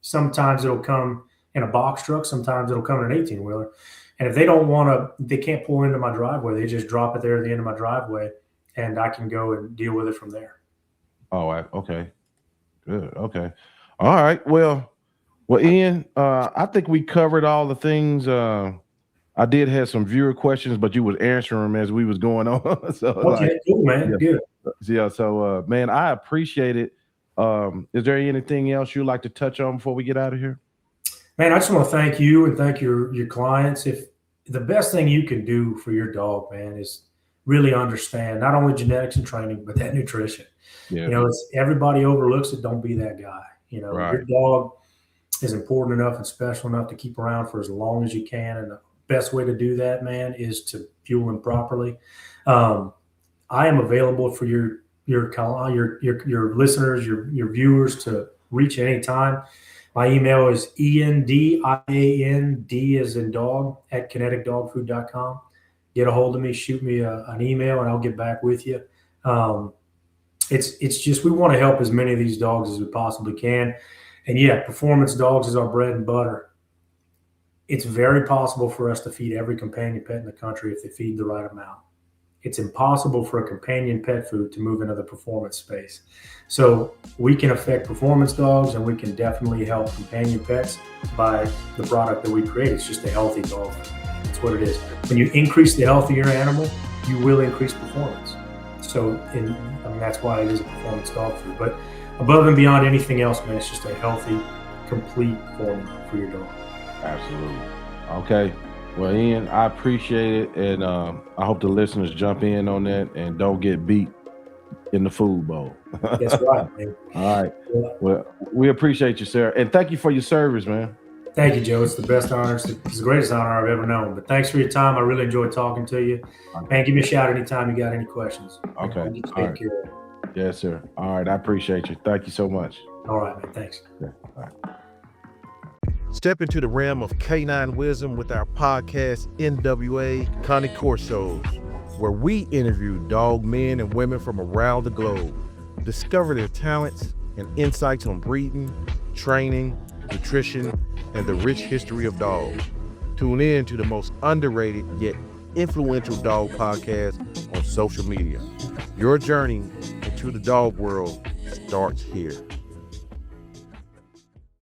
sometimes it'll come in a box truck, sometimes it'll come in an 18-wheeler. And if they don't want to, they can't pull into my driveway. They just drop it there at the end of my driveway, and I can go and deal with it from there. Oh, okay. Good. Okay. All right. Well, Ian, I think we covered all the things. I did have some viewer questions, but you was answering them as we was going on. So, okay, cool, man. Yeah. Good. Yeah. So, man, I appreciate it. Is there anything else you'd like to touch on before we get out of here? Man, I just want to thank you and thank your clients. If the best thing you can do for your dog, man, is really understand not only genetics and training, but that nutrition. Yeah. You know, everybody overlooks it. Don't be that guy. You know, Right. Your dog is important enough and special enough to keep around for as long as you can. And the best way to do that, man, is to fuel him properly. I am available for your listeners, your viewers to reach at any time. My email is ENDIAND as in dog at kineticdogfood.com. Get a hold of me, shoot me an email, and I'll get back with you. It's just we want to help as many of these dogs as we possibly can. And yeah, performance dogs is our bread and butter. It's very possible for us to feed every companion pet in the country if they feed the right amount. It's impossible for a companion pet food to move into the performance space. So we can affect performance dogs, and we can definitely help companion pets by the product that we create. It's just a healthy dog. That's what it is. When you increase the health of your animal, you will increase performance. So that's why it is a performance dog food. But above and beyond anything else, man, it's just a healthy, complete formula for your dog. Absolutely. Okay. Well, Ian, I appreciate it, and I hope the listeners jump in on that and don't get beat in the food bowl. That's right, man. All right. Well, we appreciate you, sir, and thank you for your service, man. Thank you, Joe. It's the best honor. It's the greatest honor I've ever known. But thanks for your time. I really enjoyed talking to you. Man, give me a shout anytime you got any questions. Okay. Take care of it. Yes, sir. All right. I appreciate you. Thank you so much. All right, man. Thanks. Yeah. All right. Step into the realm of canine wisdom with our podcast, NWA Corsos, where we interview dog men and women from around the globe. Discover their talents and insights on breeding, training, nutrition, and the rich history of dogs. Tune in to the most underrated yet influential dog podcast on social media. Your journey into the dog world starts here.